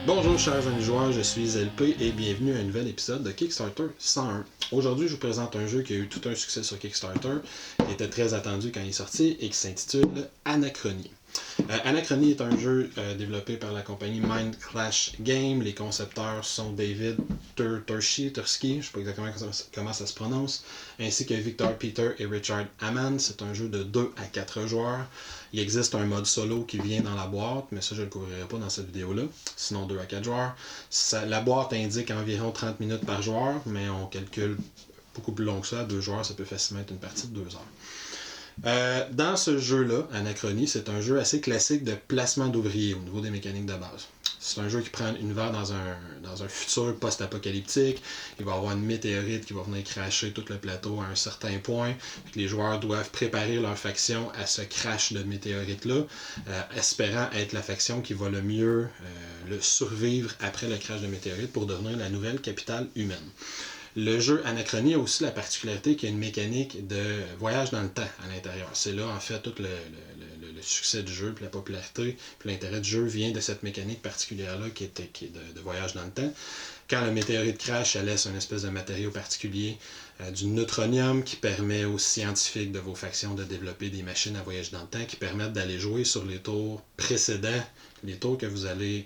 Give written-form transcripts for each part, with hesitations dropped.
Bonjour chers amis joueurs, je suis LP et bienvenue à un nouvel épisode de Kickstarter 101. Aujourd'hui, je vous présente un jeu qui a eu tout un succès sur Kickstarter, qui était très attendu quand il est sorti et qui s'intitule Anachronie. Anachronie est un jeu développé par la compagnie Mind Clash Games. Les concepteurs sont David Tursky, je ne sais pas exactement comment ça se prononce, ainsi que Victor Peter et Richard Hammond. C'est un jeu de 2 à 4 joueurs. Il existe un mode solo qui vient dans la boîte, mais ça je ne le couvrirai pas dans cette vidéo-là. Sinon 2 à 4 joueurs. La boîte indique environ 30 minutes par joueur, mais on calcule beaucoup plus long que ça. 2 joueurs, ça peut facilement être une partie de 2 heures. Dans ce jeu-là, Anachronie, c'est un jeu assez classique de placement d'ouvriers au niveau des mécaniques de base. C'est un jeu qui prend l'univers dans un futur post-apocalyptique. Il va y avoir une météorite qui va venir crasher tout le plateau à un certain point. Les joueurs doivent préparer leur faction à ce crash de météorite-là, espérant être la faction qui va le mieux le survivre après le crash de météorite pour devenir la nouvelle capitale humaine. Le jeu Anachronie a aussi la particularité qu'il y a une mécanique de voyage dans le temps à l'intérieur. C'est là, en fait, tout le succès du jeu, puis la popularité, puis l'intérêt du jeu vient de cette mécanique particulière-là qui est de voyage dans le temps. Quand le météorite crash, elle laisse une espèce de matériau particulier, du neutronium, qui permet aux scientifiques de vos factions de développer des machines à voyage dans le temps qui permettent d'aller jouer sur les tours précédents, les tours les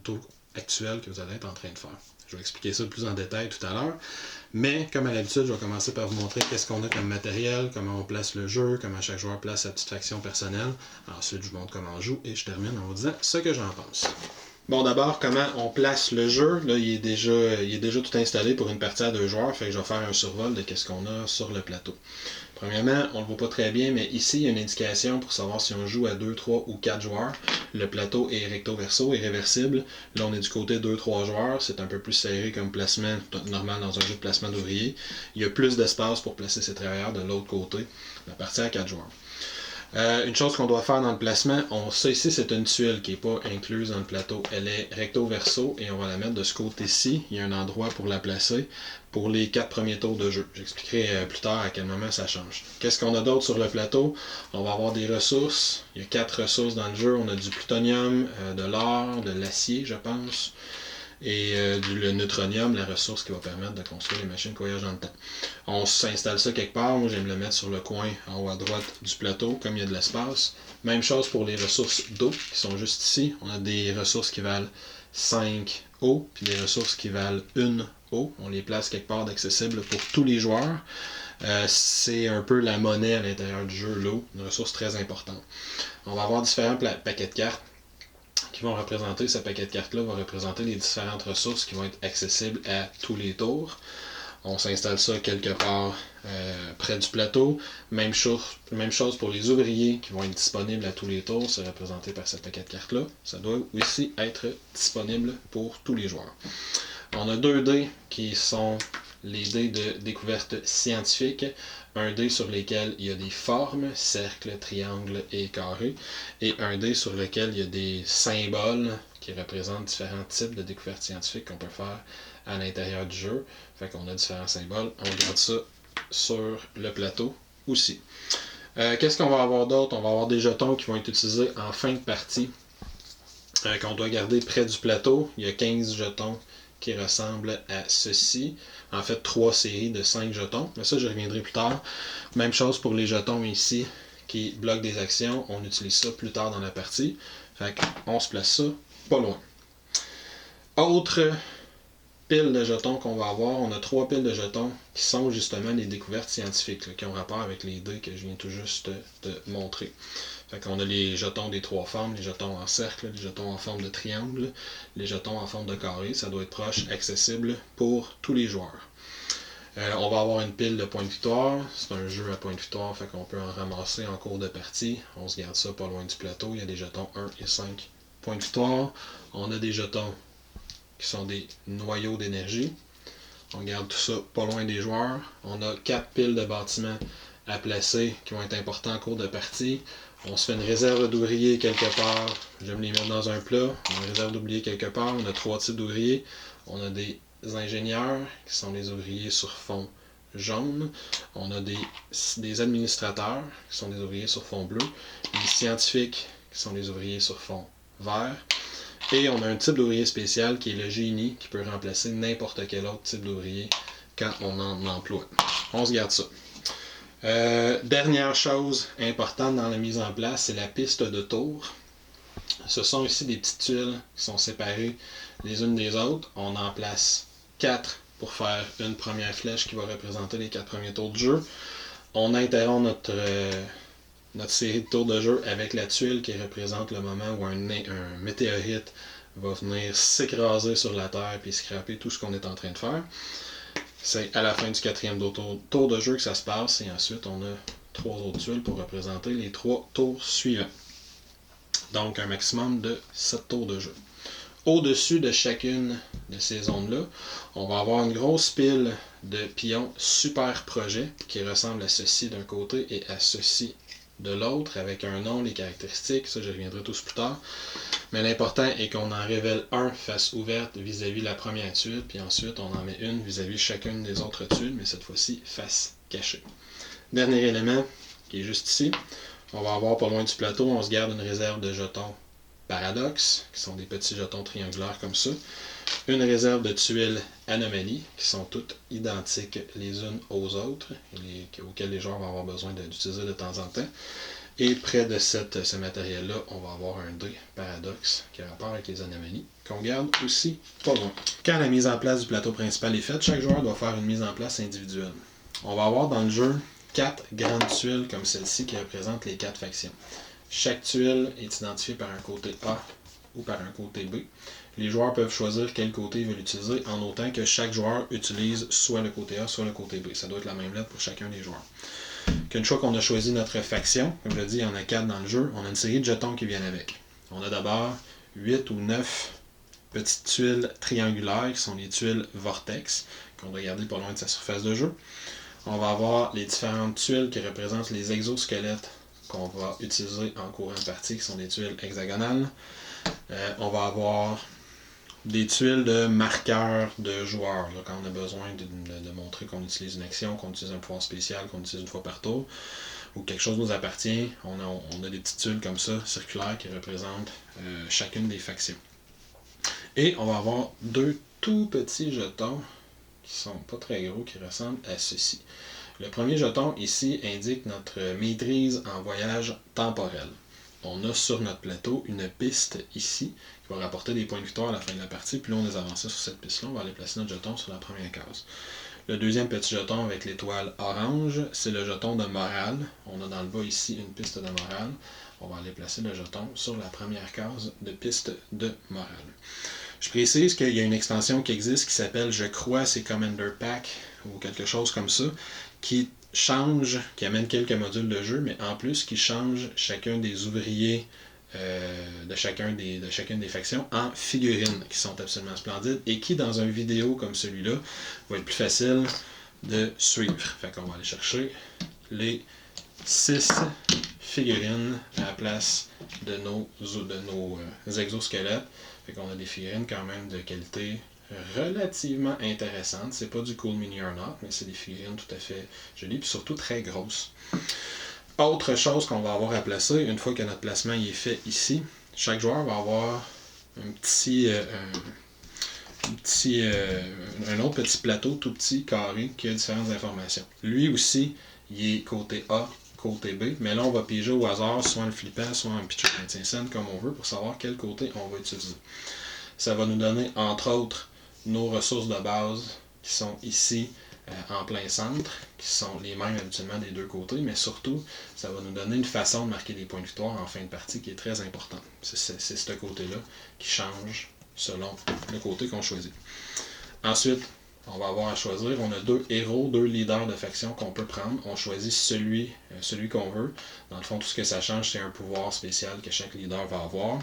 tours actuels que vous allez être en train de faire. Je vais expliquer ça plus en détail tout à l'heure. Mais, comme à l'habitude, je vais commencer par vous montrer qu'est-ce qu'on a comme matériel, comment on place le jeu, comment chaque joueur place sa petite faction personnelle. Ensuite, je vous montre comment on joue et je termine en vous disant ce que j'en pense. Bon, d'abord, comment on place le jeu. Là, il est déjà tout installé pour une partie à 2 joueurs, fait que je vais faire un survol de qu'est-ce qu'on a sur le plateau. Premièrement, on ne le voit pas très bien, mais ici, il y a une indication pour savoir si on joue à 2, 3 ou 4 joueurs. Le plateau est recto-verso et réversible. Là, on est du côté 2-3 joueurs. C'est un peu plus serré comme placement normal dans un jeu de placement d'ouvriers. Il y a plus d'espace pour placer ses travailleurs de l'autre côté. La partie à 4 joueurs. Une chose qu'on doit faire dans le placement, ça ici c'est une tuile qui n'est pas incluse dans le plateau. Elle est recto-verso et on va la mettre de ce côté-ci. Il y a un endroit pour la placer pour les 4 premiers tours de jeu. J'expliquerai plus tard à quel moment ça change. Qu'est-ce qu'on a d'autre sur le plateau? On va avoir des ressources. Il y a 4 ressources dans le jeu. On a du plutonium, de l'or, de l'acier je pense. Et le neutronium, la ressource qui va permettre de construire les machines qui voyagent dans le temps. On s'installe ça quelque part, moi j'aime le mettre sur le coin en haut à droite du plateau, comme il y a de l'espace. Même chose pour les ressources d'eau qui sont juste ici. On a des ressources qui valent 5 eau, puis des ressources qui valent 1 eau. On les place quelque part d'accessible pour tous les joueurs. C'est un peu la monnaie à l'intérieur du jeu, l'eau, une ressource très importante. On va avoir différents paquets de cartes qui vont représenter, ce paquet de cartes-là va représenter les différentes ressources qui vont être accessibles à tous les tours. On s'installe ça quelque part près du plateau. Même chose pour les ouvriers qui vont être disponibles à tous les tours, c'est représenté par ce paquet de cartes-là. Ça doit aussi être disponible pour tous les joueurs. On a 2 dés qui sont les dés de découverte scientifique, un dé sur lequel il y a des formes, cercle, triangle et carré, et un dé sur lequel il y a des symboles qui représentent différents types de découvertes scientifiques qu'on peut faire à l'intérieur du jeu. Fait qu'on a différents symboles, on garde ça sur le plateau aussi. Qu'est-ce qu'on va avoir d'autre? On va avoir des jetons qui vont être utilisés en fin de partie, qu'on doit garder près du plateau. Il y a 15 jetons qui ressemble à ceci. En fait, 3 séries de 5 jetons. Mais ça, je reviendrai plus tard. Même chose pour les jetons ici qui bloquent des actions. On utilise ça plus tard dans la partie. Fait qu'on se place ça pas loin. Autre pile de jetons qu'on va avoir. On a 3 piles de jetons qui sont justement les découvertes scientifiques, là, qui ont rapport avec les dés que je viens tout juste de montrer. Fait qu'on a les jetons des 3 formes, les jetons en cercle, les jetons en forme de triangle, les jetons en forme de carré. Ça doit être proche, accessible pour tous les joueurs. On va avoir une pile de points de victoire. C'est un jeu à points de victoire, fait qu'on peut en ramasser en cours de partie. On se garde ça pas loin du plateau. Il y a des jetons 1 et 5 points de victoire. On a des jetons qui sont des noyaux d'énergie. On garde tout ça pas loin des joueurs. On a 4 piles de bâtiments à placer qui vont être importants en cours de partie. On se fait une réserve d'ouvriers quelque part. J'aime les mettre dans un plat. On a une réserve d'ouvriers quelque part. On a 3 types d'ouvriers. On a des ingénieurs qui sont les ouvriers sur fond jaune. On a des administrateurs qui sont des ouvriers sur fond bleu. Les scientifiques qui sont les ouvriers sur fond vert. Et on a un type d'ouvrier spécial qui est le génie, qui peut remplacer n'importe quel autre type d'ouvrier quand on en emploie. On se garde ça. Dernière chose importante dans la mise en place, c'est la piste de tour. Ce sont ici des petites tuiles qui sont séparées les unes des autres. On en place 4 pour faire une première flèche qui va représenter les 4 premiers tours de jeu. On interrompt notre série de tours de jeu avec la tuile qui représente le moment où un météorite va venir s'écraser sur la Terre et scraper tout ce qu'on est en train de faire. C'est à la fin du 4e tour de jeu que ça se passe et ensuite on a 3 autres tuiles pour représenter les 3 tours suivants. Donc un maximum de 7 tours de jeu. Au-dessus de chacune de ces zones-là, on va avoir une grosse pile de pions super projets qui ressemblent à ceci d'un côté et à ceci de l'autre, avec un nom, les caractéristiques, ça je reviendrai tous plus tard. Mais l'important est qu'on en révèle un face ouverte vis-à-vis la première tuile, puis ensuite on en met une vis-à-vis chacune des autres tuiles, mais cette fois-ci face cachée. Dernier élément, qui est juste ici, on va avoir pas loin du plateau, on se garde une réserve de jetons paradoxes, qui sont des petits jetons triangulaires comme ça. Une réserve de tuiles anomalies, qui sont toutes identiques les unes aux autres, auxquelles les joueurs vont avoir besoin d'utiliser de temps en temps. Et près de ce matériel-là, on va avoir un dé paradoxe qui a rapport avec les anomalies, qu'on garde aussi pas loin. Quand la mise en place du plateau principal est faite, chaque joueur doit faire une mise en place individuelle. On va avoir dans le jeu 4 grandes tuiles comme celle-ci qui représentent les 4 factions. Chaque tuile est identifiée par un côté A ou par un côté B. Les joueurs peuvent choisir quel côté ils veulent utiliser en autant que chaque joueur utilise soit le côté A, soit le côté B. Ça doit être la même lettre pour chacun des joueurs. Qu'une fois qu'on a choisi notre faction, comme je l'ai dit, il y en a 4 dans le jeu, on a une série de jetons qui viennent avec. On a d'abord 8 ou 9 petites tuiles triangulaires qui sont les tuiles vortex, qu'on doit garder pas loin de sa surface de jeu. On va avoir les différentes tuiles qui représentent les exosquelettes qu'on va utiliser en courant de partie, qui sont des tuiles hexagonales. On va avoir des tuiles de marqueurs de joueurs, là, quand on a besoin de montrer qu'on utilise une action, qu'on utilise un pouvoir spécial, qu'on utilise une fois par tour, ou quelque chose nous appartient. On a des petites tuiles comme ça, circulaires, qui représentent chacune des factions. Et on va avoir 2 tout petits jetons, qui sont pas très gros, qui ressemblent à ceci. Le premier jeton ici indique notre maîtrise en voyage temporel. On a sur notre plateau une piste ici qui va rapporter des points de victoire à la fin de la partie. Puis là, on les avance sur cette piste-là. On va aller placer notre jeton sur la première case. Le deuxième petit jeton avec l'étoile orange, c'est le jeton de morale. On a dans le bas ici une piste de morale. On va aller placer le jeton sur la première case de piste de morale. Je précise qu'il y a une extension qui existe qui s'appelle, je crois, c'est Commander Pack ou quelque chose comme ça, qui change, qui amène quelques modules de jeu, mais en plus qui change chacun des ouvriers de chacune des factions en figurines qui sont absolument splendides et qui, dans une vidéo comme celui-là, va être plus facile de suivre. Fait qu'on va aller chercher les 6 figurines à la place de nos exosquelettes. Fait qu'on a des figurines quand même de qualité relativement intéressante. C'est pas du Cool Mini or Not, mais c'est des figurines tout à fait jolies, puis surtout très grosses. Autre chose qu'on va avoir à placer, une fois que notre placement est fait ici, chaque joueur va avoir un autre petit plateau tout petit, carré, qui a différentes informations. Lui aussi, il est côté A, côté B, mais là on va piger au hasard, soit en le flippant, soit en pitchant maintien scène comme on veut, pour savoir quel côté on va utiliser. Ça va nous donner, entre autres, nos ressources de base qui sont ici en plein centre, qui sont les mêmes habituellement des deux côtés, mais surtout, ça va nous donner une façon de marquer des points de victoire en fin de partie qui est très importante. C'est ce côté-là qui change selon le côté qu'on choisit. Ensuite, on va avoir à choisir, on a 2 héros, 2 leaders de faction qu'on peut prendre. On choisit celui qu'on veut. Dans le fond, tout ce que ça change, c'est un pouvoir spécial que chaque leader va avoir.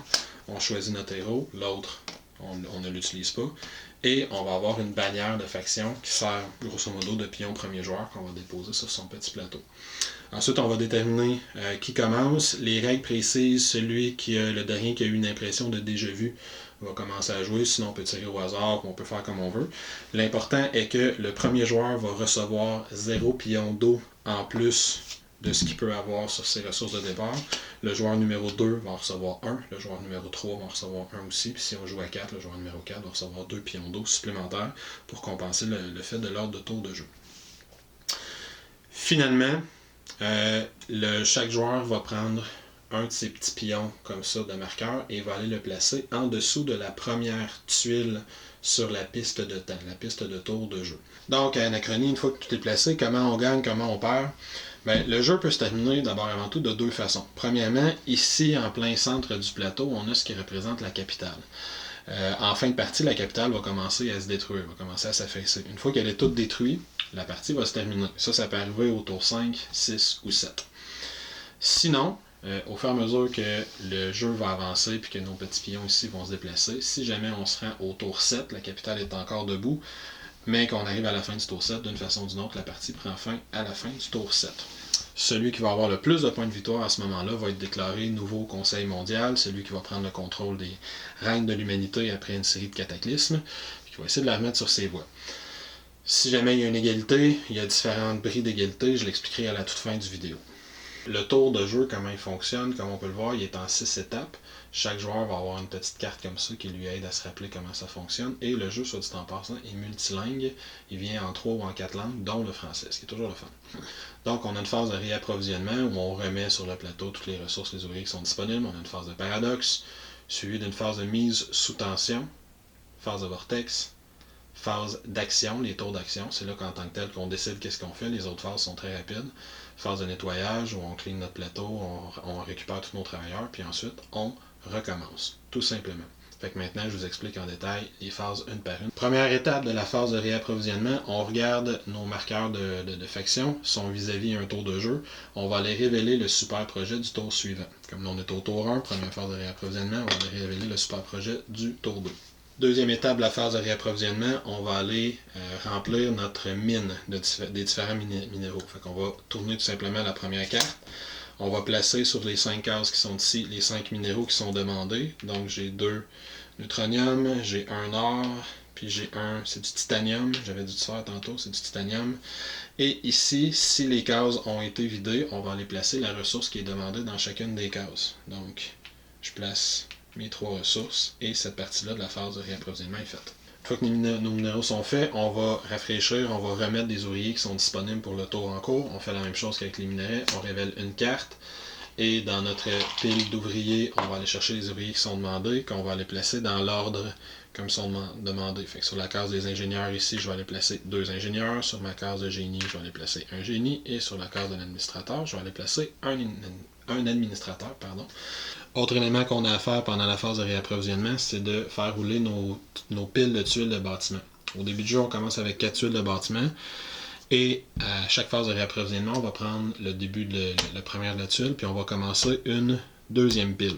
On choisit notre héros, l'autre, on ne l'utilise pas. Et on va avoir une bannière de faction qui sert grosso modo de pion premier joueur qu'on va déposer sur son petit plateau. Ensuite, on va déterminer qui commence. Les règles précisent, celui qui a le dernier qui a eu une impression de déjà vu va commencer à jouer, sinon on peut tirer au hasard, on peut faire comme on veut. L'important est que le premier joueur va recevoir 0 pion d'eau en plus de ce qu'il peut avoir sur ses ressources de départ. Le joueur numéro 2 va en recevoir 1, le joueur numéro 3 va en recevoir 1 aussi, puis si on joue à 4, le joueur numéro 4 va recevoir 2 pions d'eau supplémentaires pour compenser le fait de l'ordre de tour de jeu. Finalement, chaque joueur va prendre un de ces petits pions comme ça de marqueur et va aller le placer en dessous de la première tuile sur la piste de temps, la piste de tour de jeu. Donc à Anachronie, une fois que tout est placé, comment on gagne, comment on perd? Bien, le jeu peut se terminer d'abord avant tout de deux façons. Premièrement, ici en plein centre du plateau, on a ce qui représente la capitale. En fin de partie, la capitale va commencer à se détruire, va commencer à s'affaisser. Une fois qu'elle est toute détruite, la partie va se terminer. Ça peut arriver au tour 5, 6 ou 7. Sinon, au fur et à mesure que le jeu va avancer et que nos petits pions ici vont se déplacer, si jamais on se rend au tour 7, la capitale est encore debout, mais qu'on arrive à la fin du tour 7, d'une façon ou d'une autre, la partie prend fin à la fin du tour 7. Celui qui va avoir le plus de points de victoire à ce moment-là va être déclaré nouveau conseil mondial, celui qui va prendre le contrôle des règnes de l'humanité après une série de cataclysmes, et qui va essayer de la remettre sur ses voies. Si jamais il y a une égalité, il y a différents bris d'égalité, je l'expliquerai à la toute fin du vidéo. Le tour de jeu, comment il fonctionne, comme on peut le voir, il est en 6 étapes. Chaque joueur va avoir une petite carte comme ça qui lui aide à se rappeler comment ça fonctionne. Et le jeu, soit dit en passant, est multilingue. Il vient en 3 ou en 4 langues, dont le français, ce qui est toujours le fun. Donc, on a une phase de réapprovisionnement où on remet sur le plateau toutes les ressources, les ouvriers qui sont disponibles. On a une phase de paradoxe, suivie d'une phase de mise sous tension, phase de vortex, phase d'action, les tours d'action, c'est là qu'en tant que tel qu'on décide qu'est-ce qu'on fait, les autres phases sont très rapides. Phase de nettoyage où on clean notre plateau, on récupère tous nos travailleurs, puis ensuite on recommence, tout simplement. Fait que maintenant, je vous explique en détail les phases une par une. Première étape de la phase de réapprovisionnement, on regarde nos marqueurs de faction, sont vis-à-vis un tour de jeu. On va aller révéler le super projet du tour suivant. Comme on est au tour 1, première phase de réapprovisionnement, on va aller révéler le super projet du tour 2. Deuxième étape de la phase de réapprovisionnement, on va aller remplir notre mine des différents minéraux. Fait qu'on va tourner tout simplement la première carte. On va placer sur les 5 cases qui sont ici les 5 minéraux qui sont demandés. Donc j'ai 2 neutronium, j'ai un or, puis j'ai c'est du titanium. J'avais dit ça tantôt, c'est du titanium. Et ici, si les cases ont été vidées, on va aller placer la ressource qui est demandée dans chacune des cases. Donc, je place mes 3 ressources et cette partie-là de la phase de réapprovisionnement est faite. Une fois que nos minéraux sont faits, on va rafraîchir, on va remettre des ouvriers qui sont disponibles pour le tour en cours. On fait la même chose qu'avec les minerais, on révèle une carte et dans notre pile d'ouvriers, on va aller chercher les ouvriers qui sont demandés, qu'on va aller placer dans l'ordre comme ils sont demandés. Fait que sur la case des ingénieurs ici, je vais aller placer 2 ingénieurs. Sur ma case de génie, je vais aller placer un génie. Et sur la case de l'administrateur, je vais aller placer un administrateur. Autre élément qu'on a à faire pendant la phase de réapprovisionnement, c'est de faire rouler nos piles de tuiles de bâtiment. Au début du jeu, on commence avec 4 tuiles de bâtiment. Et à chaque phase de réapprovisionnement, on va prendre le début de la première de la tuile, puis on va commencer une deuxième pile.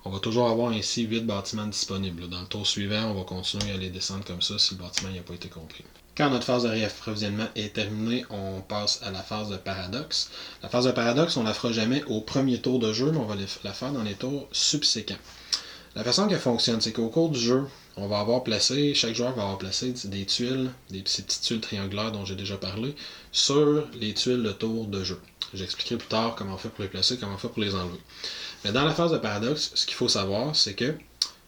On va toujours avoir ainsi 8 bâtiments disponibles. Dans le tour suivant, on va continuer à les descendre comme ça si le bâtiment n'a pas été compris. Quand notre phase de réapprovisionnement est terminée, on passe à la phase de paradoxe. La phase de paradoxe, on ne la fera jamais au premier tour de jeu, mais on va la faire dans les tours subséquents. La façon qu'elle fonctionne, c'est qu'au cours du jeu, on va avoir placé, chaque joueur va avoir placé des tuiles, ces petites tuiles triangulaires dont j'ai déjà parlé, sur les tuiles de tour de jeu. J'expliquerai plus tard comment on fait pour les placer, comment on fait pour les enlever. Mais dans la phase de paradoxe, ce qu'il faut savoir, c'est que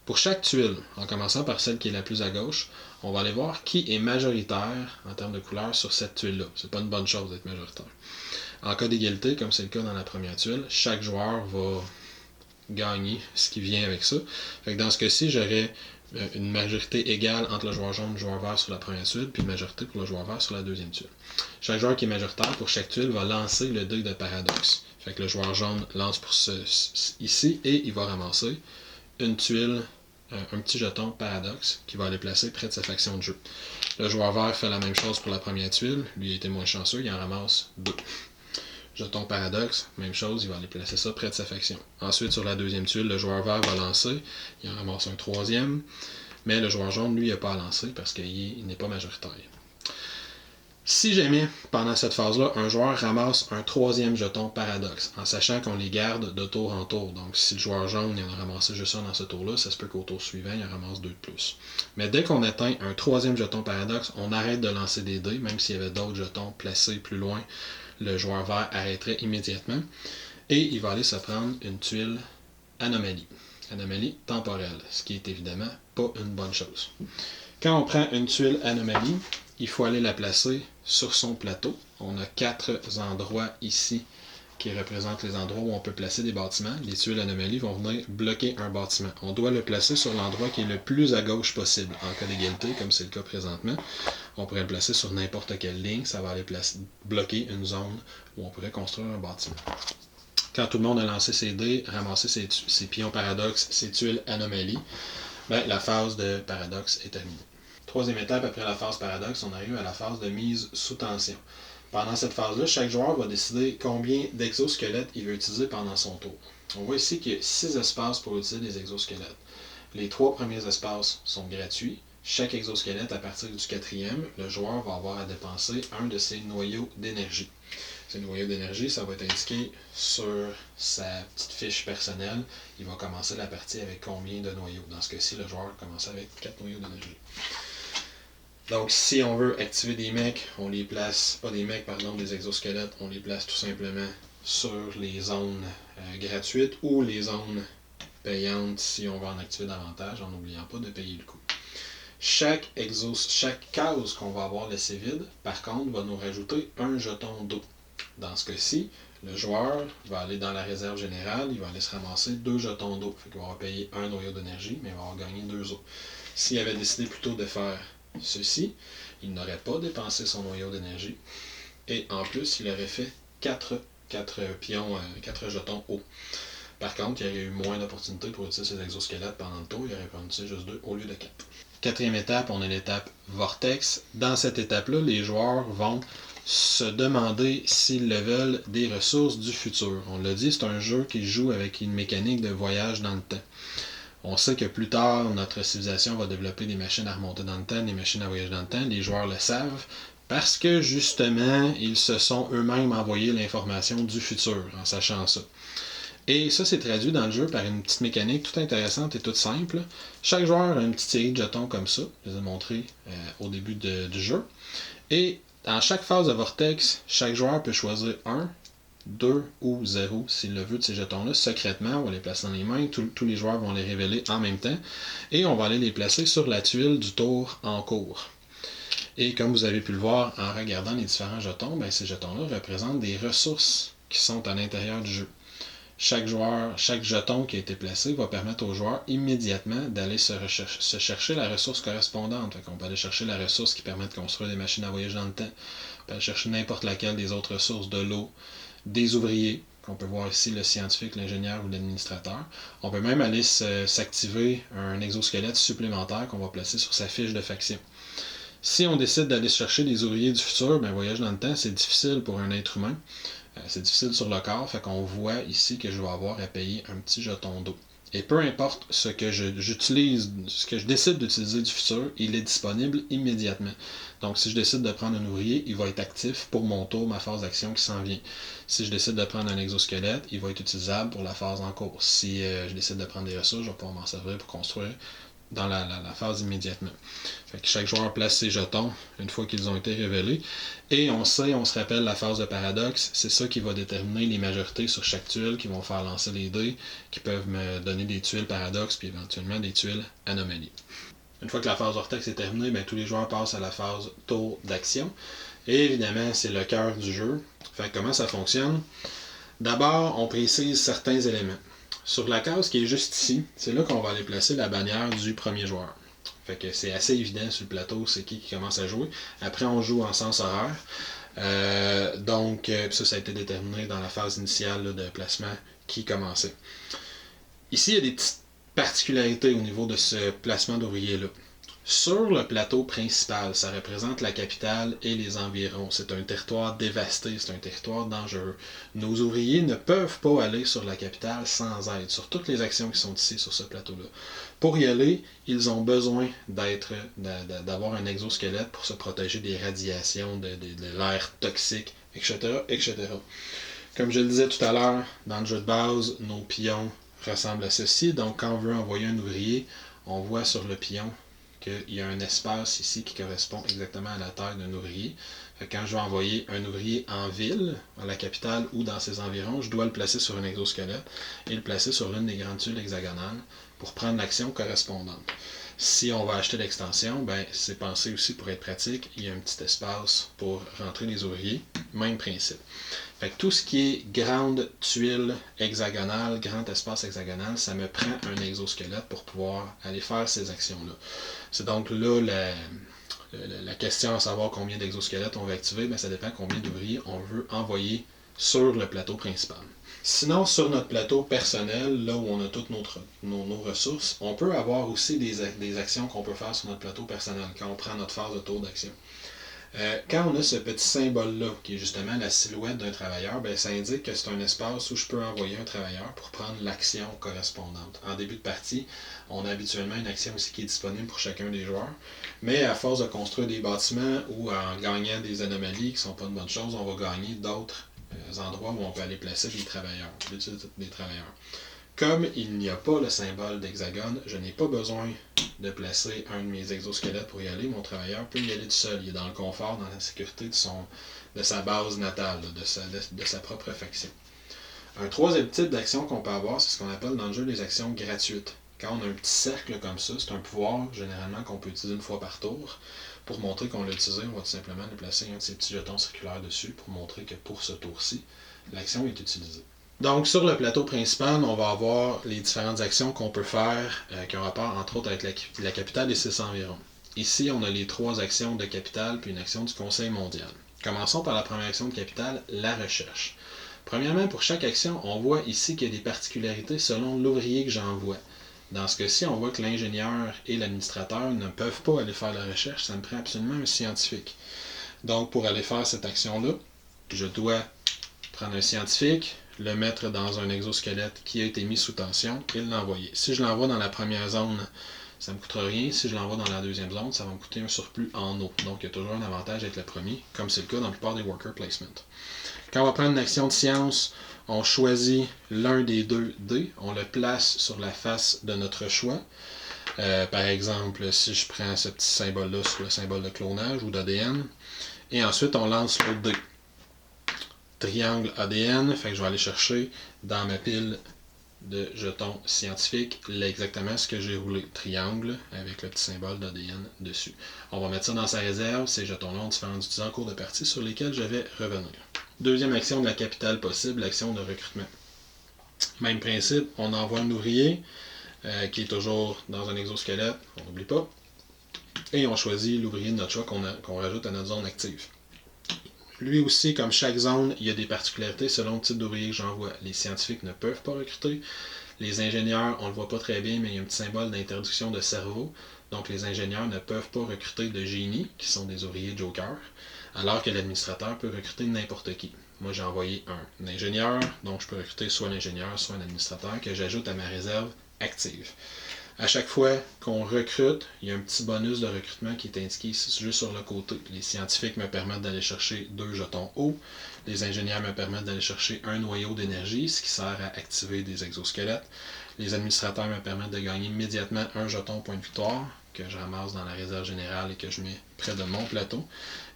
pour chaque tuile, en commençant par celle qui est la plus à gauche, on va aller voir qui est majoritaire en termes de couleur sur cette tuile-là. C'est pas une bonne chose d'être majoritaire. En cas d'égalité, comme c'est le cas dans la première tuile, chaque joueur va gagner ce qui vient avec ça. Fait que dans ce cas-ci, j'aurais une majorité égale entre le joueur jaune et le joueur vert sur la première tuile, puis une majorité pour le joueur vert sur la deuxième tuile. Chaque joueur qui est majoritaire pour chaque tuile va lancer le dé de paradoxe. Fait que le joueur jaune lance pour ici et il va ramasser une tuile, un petit jeton paradoxe qui va aller placer près de sa faction de jeu. Le joueur vert fait la même chose pour la première tuile, lui a été moins chanceux, il en ramasse 2. Jeton paradoxe, même chose, il va aller placer ça près de sa faction. Ensuite, sur la deuxième tuile, le joueur vert va lancer, il en ramasse un troisième, mais le joueur jaune, lui, il n'a pas à lancer parce qu'il n'est pas majoritaire. Si jamais, pendant cette phase-là, un joueur ramasse un troisième jeton paradoxe, en sachant qu'on les garde de tour en tour, donc si le joueur jaune il en a ramassé juste un dans ce tour-là, ça se peut qu'au tour suivant, il en ramasse 2 de plus. Mais dès qu'on atteint un troisième jeton paradoxe, on arrête de lancer des dés, même s'il y avait d'autres jetons placés plus loin. le joueur vert arrêterait immédiatement. Et il va aller se prendre une tuile anomalie. Anomalie temporelle, ce qui est évidemment pas une bonne chose. Quand on prend une tuile anomalie, il faut aller la placer sur son plateau. On a 4 endroits ici qui représentent les endroits où on peut placer des bâtiments. Les tuiles anomalies vont venir bloquer un bâtiment. On doit le placer sur l'endroit qui est le plus à gauche possible. En cas d'égalité, comme c'est le cas présentement, on pourrait le placer sur n'importe quelle ligne. Ça va aller bloquer une zone où on pourrait construire un bâtiment. Quand tout le monde a lancé ses dés, ramassé ses pions paradoxes, ses tuiles anomalies, ben, la phase de paradoxe est terminée. Troisième étape après la phase paradoxe, on arrive à la phase de mise sous tension. Pendant cette phase-là, chaque joueur va décider combien d'exosquelettes il veut utiliser pendant son tour. On voit ici qu'il y a 6 espaces pour utiliser des exosquelettes. Les 3 premiers espaces sont gratuits. Chaque exosquelette, à partir du 4e, le joueur va avoir à dépenser un de ses noyaux d'énergie. Ces noyaux d'énergie, ça va être indiqué sur sa petite fiche personnelle. Il va commencer la partie avec combien de noyaux. Dans ce cas-ci, le joueur commence avec 4 noyaux d'énergie. Donc, si on veut activer des mecs, on les place, pas des mecs, pardon, des exosquelettes, on les place tout simplement sur les zones gratuites ou les zones payantes si on veut en activer davantage, en n'oubliant pas de payer le coût. Chaque case qu'on va avoir laissée vide, par contre, va nous rajouter un jeton d'eau. Dans ce cas-ci, le joueur va aller dans la réserve générale, il va aller se ramasser 2 jetons d'eau. Il va avoir payé un noyau d'énergie, mais il va avoir gagné 2 eaux. S'il avait décidé plutôt de faire ceci, il n'aurait pas dépensé son noyau d'énergie. Et en plus, il aurait fait 4 jetons eau. Par contre, il y aurait eu moins d'opportunités pour utiliser ses exosquelettes pendant le tour. Il aurait pu en utiliser juste 2 au lieu de 4. Quatrième étape, on a l'étape Vortex. Dans cette étape-là, les joueurs vont se demander s'ils le veulent des ressources du futur. On l'a dit, c'est un jeu qui joue avec une mécanique de voyage dans le temps. On sait que plus tard, notre civilisation va développer des machines à remonter dans le temps, des machines à voyager dans le temps. Les joueurs le savent parce que justement, ils se sont eux-mêmes envoyé l'information du futur en sachant ça. Et ça, c'est traduit dans le jeu par une petite mécanique toute intéressante et toute simple. Chaque joueur a une petite série de jetons comme ça. Je les ai montrés au début du jeu. Et dans chaque phase de Vortex, chaque joueur peut choisir 1, 2 ou 0 s'il le veut de ces jetons-là. Secrètement, on va les placer dans les mains. Tous les joueurs vont les révéler en même temps. Et on va aller les placer sur la tuile du tour en cours. Et comme vous avez pu le voir en regardant les différents jetons, ben, ces jetons-là représentent des ressources qui sont à l'intérieur du jeu. Chaque jeton qui a été placé va permettre aux joueurs immédiatement d'aller se chercher la ressource correspondante. On peut aller chercher la ressource qui permet de construire des machines à voyager dans le temps. On peut aller chercher n'importe laquelle des autres ressources, de l'eau, des ouvriers, qu'on peut voir ici le scientifique, l'ingénieur ou l'administrateur. On peut même aller s'activer un exosquelette supplémentaire qu'on va placer sur sa fiche de faction. Si on décide d'aller chercher des ouvriers du futur, ben, voyage dans le temps, c'est difficile pour un être humain. C'est difficile sur le corps, fait qu'on voit ici que je vais avoir à payer un petit jeton d'eau. Et peu importe ce que j'utilise, ce que je décide d'utiliser du futur, il est disponible immédiatement. Donc si je décide de prendre un ouvrier, il va être actif pour mon tour, ma phase d'action qui s'en vient. Si je décide de prendre un exosquelette, il va être utilisable pour la phase en cours. Si je décide de prendre des ressources, je vais pouvoir m'en servir pour construire dans la phase immédiatement. Fait que chaque joueur place ses jetons une fois qu'ils ont été révélés. Et on se rappelle la phase de paradoxe, c'est ça qui va déterminer les majorités sur chaque tuile qui vont faire lancer les dés, qui peuvent me donner des tuiles paradoxes puis éventuellement des tuiles anomalies. Une fois que la phase vortex est terminée, ben, tous les joueurs passent à la phase tour d'action. Et évidemment, c'est le cœur du jeu. Fait que comment ça fonctionne? D'abord, on précise certains éléments. Sur la case qui est juste ici, c'est là qu'on va aller placer la bannière du premier joueur. Fait que c'est assez évident sur le plateau, c'est qui commence à jouer. Après, on joue en sens horaire. Donc, ça a été déterminé dans la phase initiale là, de placement qui commençait. Ici, il y a des petites particularités au niveau de ce placement d'ouvriers-là. Sur le plateau principal, ça représente la capitale et les environs. C'est un territoire dévasté, c'est un territoire dangereux. Nos ouvriers ne peuvent pas aller sur la capitale sans aide, sur toutes les actions qui sont ici sur ce plateau-là. Pour y aller, ils ont besoin d'avoir un exosquelette pour se protéger des radiations, de l'air toxique, etc., etc. Comme je le disais tout à l'heure, dans le jeu de base, nos pions ressemblent à ceci. Donc, quand on veut envoyer un ouvrier, on voit sur le pion qu'il y a un espace ici qui correspond exactement à la taille d'un ouvrier. Quand je vais envoyer un ouvrier en ville, à la capitale ou dans ses environs, je dois le placer sur un exosquelette et le placer sur l'une des grandes tuiles hexagonales pour prendre l'action correspondante. Si on va acheter l'extension, c'est pensé aussi pour être pratique, il y a un petit espace pour rentrer les ouvriers, même principe. Fait que tout ce qui est grande tuile hexagonale, grand espace hexagonal, ça me prend un exosquelette pour pouvoir aller faire ces actions-là. C'est donc là la question à savoir combien d'exosquelettes on veut activer, ça dépend combien d'ouvriers on veut envoyer sur le plateau principal. Sinon, sur notre plateau personnel, là où on a toutes nos ressources, on peut avoir aussi des actions qu'on peut faire sur notre plateau personnel quand on prend notre phase de tour d'action. Quand on a ce petit symbole-là, qui est justement la silhouette d'un travailleur, ça indique que c'est un espace où je peux envoyer un travailleur pour prendre l'action correspondante. En début de partie, on a habituellement une action aussi qui est disponible pour chacun des joueurs, mais à force de construire des bâtiments ou en gagnant des anomalies qui ne sont pas une bonne chose, on va gagner d'autres endroits où on peut aller placer des travailleurs, Comme il n'y a pas le symbole d'hexagone, je n'ai pas besoin de placer un de mes exosquelettes pour y aller. Mon travailleur peut y aller tout seul. Il est dans le confort, dans la sécurité de sa base natale, de sa propre faction. Un troisième type d'action qu'on peut avoir, c'est ce qu'on appelle dans le jeu les actions gratuites. Quand on a un petit cercle comme ça, c'est un pouvoir généralement qu'on peut utiliser une fois par tour. Pour montrer qu'on l'a utilisé, on va tout simplement lui placer un de ces petits jetons circulaires dessus pour montrer que pour ce tour-ci, l'action est utilisée. Donc, sur le plateau principal, on va avoir les différentes actions qu'on peut faire qui ont rapport, entre autres, avec la capitale et ses environs. Ici, on a les 3 actions de capitale puis une action du Conseil mondial. Commençons par la première action de capitale, la recherche. Premièrement, pour chaque action, on voit ici qu'il y a des particularités selon l'ouvrier que j'envoie. Dans ce cas-ci, on voit que l'ingénieur et l'administrateur ne peuvent pas aller faire la recherche, ça me prend absolument un scientifique. Donc, pour aller faire cette action-là, je dois prendre un scientifique, le mettre dans un exosquelette qui a été mis sous tension et l'envoyer. Si je l'envoie dans la première zone, ça ne me coûtera rien. Si je l'envoie dans la deuxième zone, ça va me coûter un surplus en eau. Donc, il y a toujours un avantage d'être le premier, comme c'est le cas dans la plupart des worker placements. Quand on va prendre une action de science, on choisit l'un des 2 dés, on le place sur la face de notre choix. Par exemple, si je prends ce petit symbole-là sur le symbole de clonage ou d'ADN, et ensuite on lance l'autre dé. Triangle ADN, fait que je vais aller chercher dans ma pile de jetons scientifiques exactement ce que j'ai roulé. Triangle avec le petit symbole d'ADN dessus. On va mettre ça dans sa réserve. Ces jetons-là ont différents utilisateurs en cours de partie sur lesquels je vais revenir. Deuxième action de la capitale possible, l'action de recrutement. Même principe, on envoie un ouvrier qui est toujours dans un exosquelette, on n'oublie pas, et on choisit l'ouvrier de notre choix qu'on rajoute à notre zone active. Lui aussi, comme chaque zone, il y a des particularités selon le type d'ouvrier que j'envoie. Les scientifiques ne peuvent pas recruter. Les ingénieurs, on ne le voit pas très bien, mais il y a un petit symbole d'interdiction de cerveau. Donc les ingénieurs ne peuvent pas recruter de génies, qui sont des ouvriers jokers, alors que l'administrateur peut recruter n'importe qui. Moi, j'ai envoyé un ingénieur, donc je peux recruter soit l'ingénieur, soit un administrateur, que j'ajoute à ma réserve active. À chaque fois qu'on recrute, il y a un petit bonus de recrutement qui est indiqué ici, juste sur le côté. Les scientifiques me permettent d'aller chercher 2 jetons eau. Les ingénieurs me permettent d'aller chercher un noyau d'énergie, ce qui sert à activer des exosquelettes. Les administrateurs me permettent de gagner immédiatement un jeton point de victoire, que je ramasse dans la réserve générale et que je mets près de mon plateau.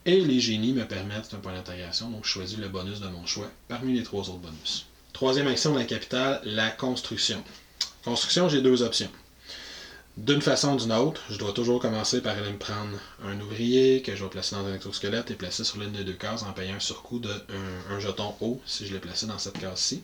Et les génies me permettent un point d'intégration, donc je choisis le bonus de mon choix parmi les 3 autres bonus. Troisième action de la capitale, la construction. Construction, j'ai 2 options. D'une façon ou d'une autre, je dois toujours commencer par aller me prendre un ouvrier que je vais placer dans un exosquelette et placer sur l'une des 2 cases en payant un surcoût de un jeton haut si je l'ai placé dans cette case-ci.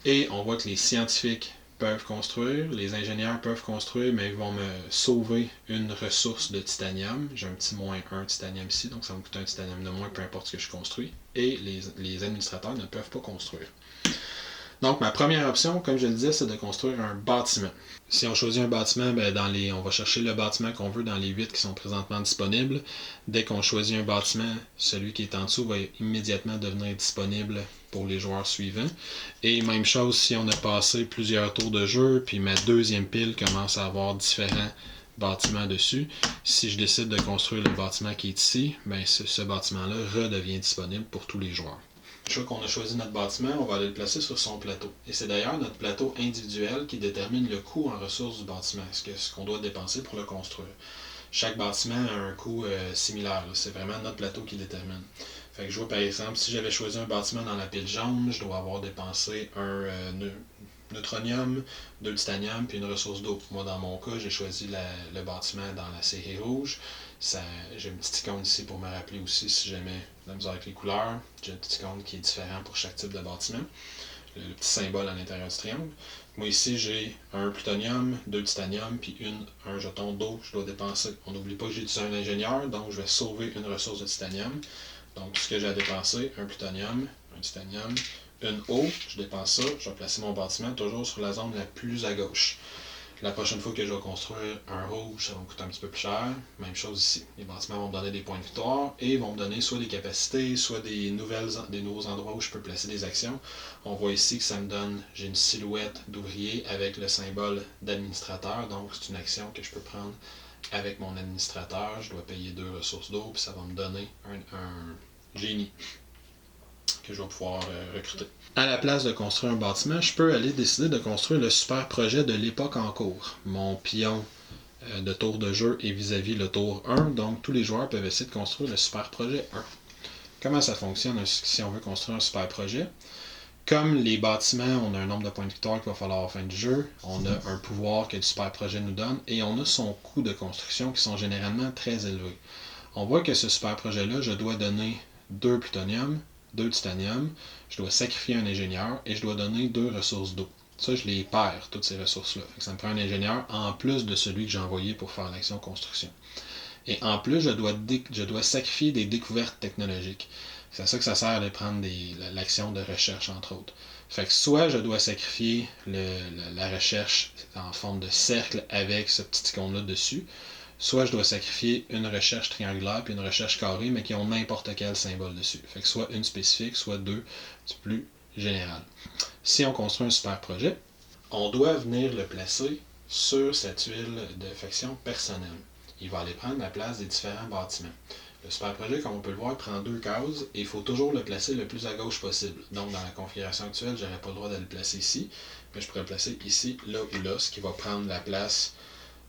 Et on voit que les scientifiques peuvent construire, les ingénieurs peuvent construire, mais ils vont me sauver une ressource de titanium. J'ai un petit moins 1 titanium ici, donc ça va me coûter un titanium de moins, peu importe ce que je construis. Et les administrateurs ne peuvent pas construire. Donc, ma première option, comme je le disais, c'est de construire un bâtiment. Si on choisit un bâtiment, on va chercher le bâtiment qu'on veut dans les 8 qui sont présentement disponibles. Dès qu'on choisit un bâtiment, celui qui est en dessous va immédiatement devenir disponible pour les joueurs suivants. Et même chose si on a passé plusieurs tours de jeu, puis ma deuxième pile commence à avoir différents bâtiments dessus. Si je décide de construire le bâtiment qui est ici, ce bâtiment-là redevient disponible pour tous les joueurs. Une fois qu'on a choisi notre bâtiment, on va aller le placer sur son plateau. Et c'est d'ailleurs notre plateau individuel qui détermine le coût en ressources du bâtiment, ce qu'on doit dépenser pour le construire. chaque bâtiment a un coût similaire. C'est vraiment notre plateau qui détermine. Fait que je vois par exemple, si j'avais choisi un bâtiment dans la pile jaune, je dois avoir dépensé un neutronium, 2 titanium puis une ressource d'eau. Moi, dans mon cas, j'ai choisi le bâtiment dans la série rouge. J'ai une petite icône ici pour me rappeler aussi si jamais la misère avec les couleurs. J'ai une petite icône qui est différente pour chaque type de bâtiment. Le petit symbole à l'intérieur du triangle. Moi ici, j'ai un plutonium, 2 titanium, puis un jeton d'eau je dois dépenser. On n'oublie pas que j'ai utilisé un ingénieur, donc je vais sauver une ressource de titanium. Donc, ce que j'ai à dépenser, un plutonium, un titanium, une eau, je dépense ça, je vais placer mon bâtiment toujours sur la zone la plus à gauche. La prochaine fois que je vais construire un rouge, ça va me coûter un petit peu plus cher. Même chose ici. Les bâtiments vont me donner des points de victoire et vont me donner soit des capacités, soit des nouveaux endroits où je peux placer des actions. On voit ici que ça me donne, j'ai une silhouette d'ouvrier avec le symbole d'administrateur. Donc, c'est une action que je peux prendre avec mon administrateur. Je dois payer 2 ressources d'eau, puis ça va me donner un génie que je vais pouvoir recruter. À la place de construire un bâtiment, je peux aller décider de construire le super projet de l'époque en cours. Mon pion de tour de jeu est vis-à-vis le tour 1, donc tous les joueurs peuvent essayer de construire le super projet 1. Comment ça fonctionne si on veut construire un super projet? Comme les bâtiments, on a un nombre de points de victoire qu'il va falloir à la fin du jeu, on a un pouvoir que le super projet nous donne, et on a son coût de construction qui sont généralement très élevés. On voit que ce super projet-là, je dois donner 2 plutonium, 2 titanium, je dois sacrifier un ingénieur et je dois donner 2 ressources d'eau. Ça, je les perds, toutes ces ressources-là. Ça me prend un ingénieur en plus de celui que j'ai envoyé pour faire l'action construction. Et en plus, je dois sacrifier des découvertes technologiques. C'est à ça que ça sert de prendre l'action de recherche, entre autres. Fait que soit je dois sacrifier la recherche en forme de cercle avec ce petit icône-là dessus, soit je dois sacrifier une recherche triangulaire puis une recherche carrée, mais qui ont n'importe quel symbole dessus. Fait que soit une spécifique, soit 2 plus générales. Si on construit un super projet, on doit venir le placer sur cette tuile de faction personnelle. Il va aller prendre la place des différents bâtiments. Le super projet, comme on peut le voir, prend 2 cases et il faut toujours le placer le plus à gauche possible. Donc, dans la configuration actuelle, je n'aurais pas le droit de le placer ici, mais je pourrais le placer ici, là ou là, ce qui va prendre la place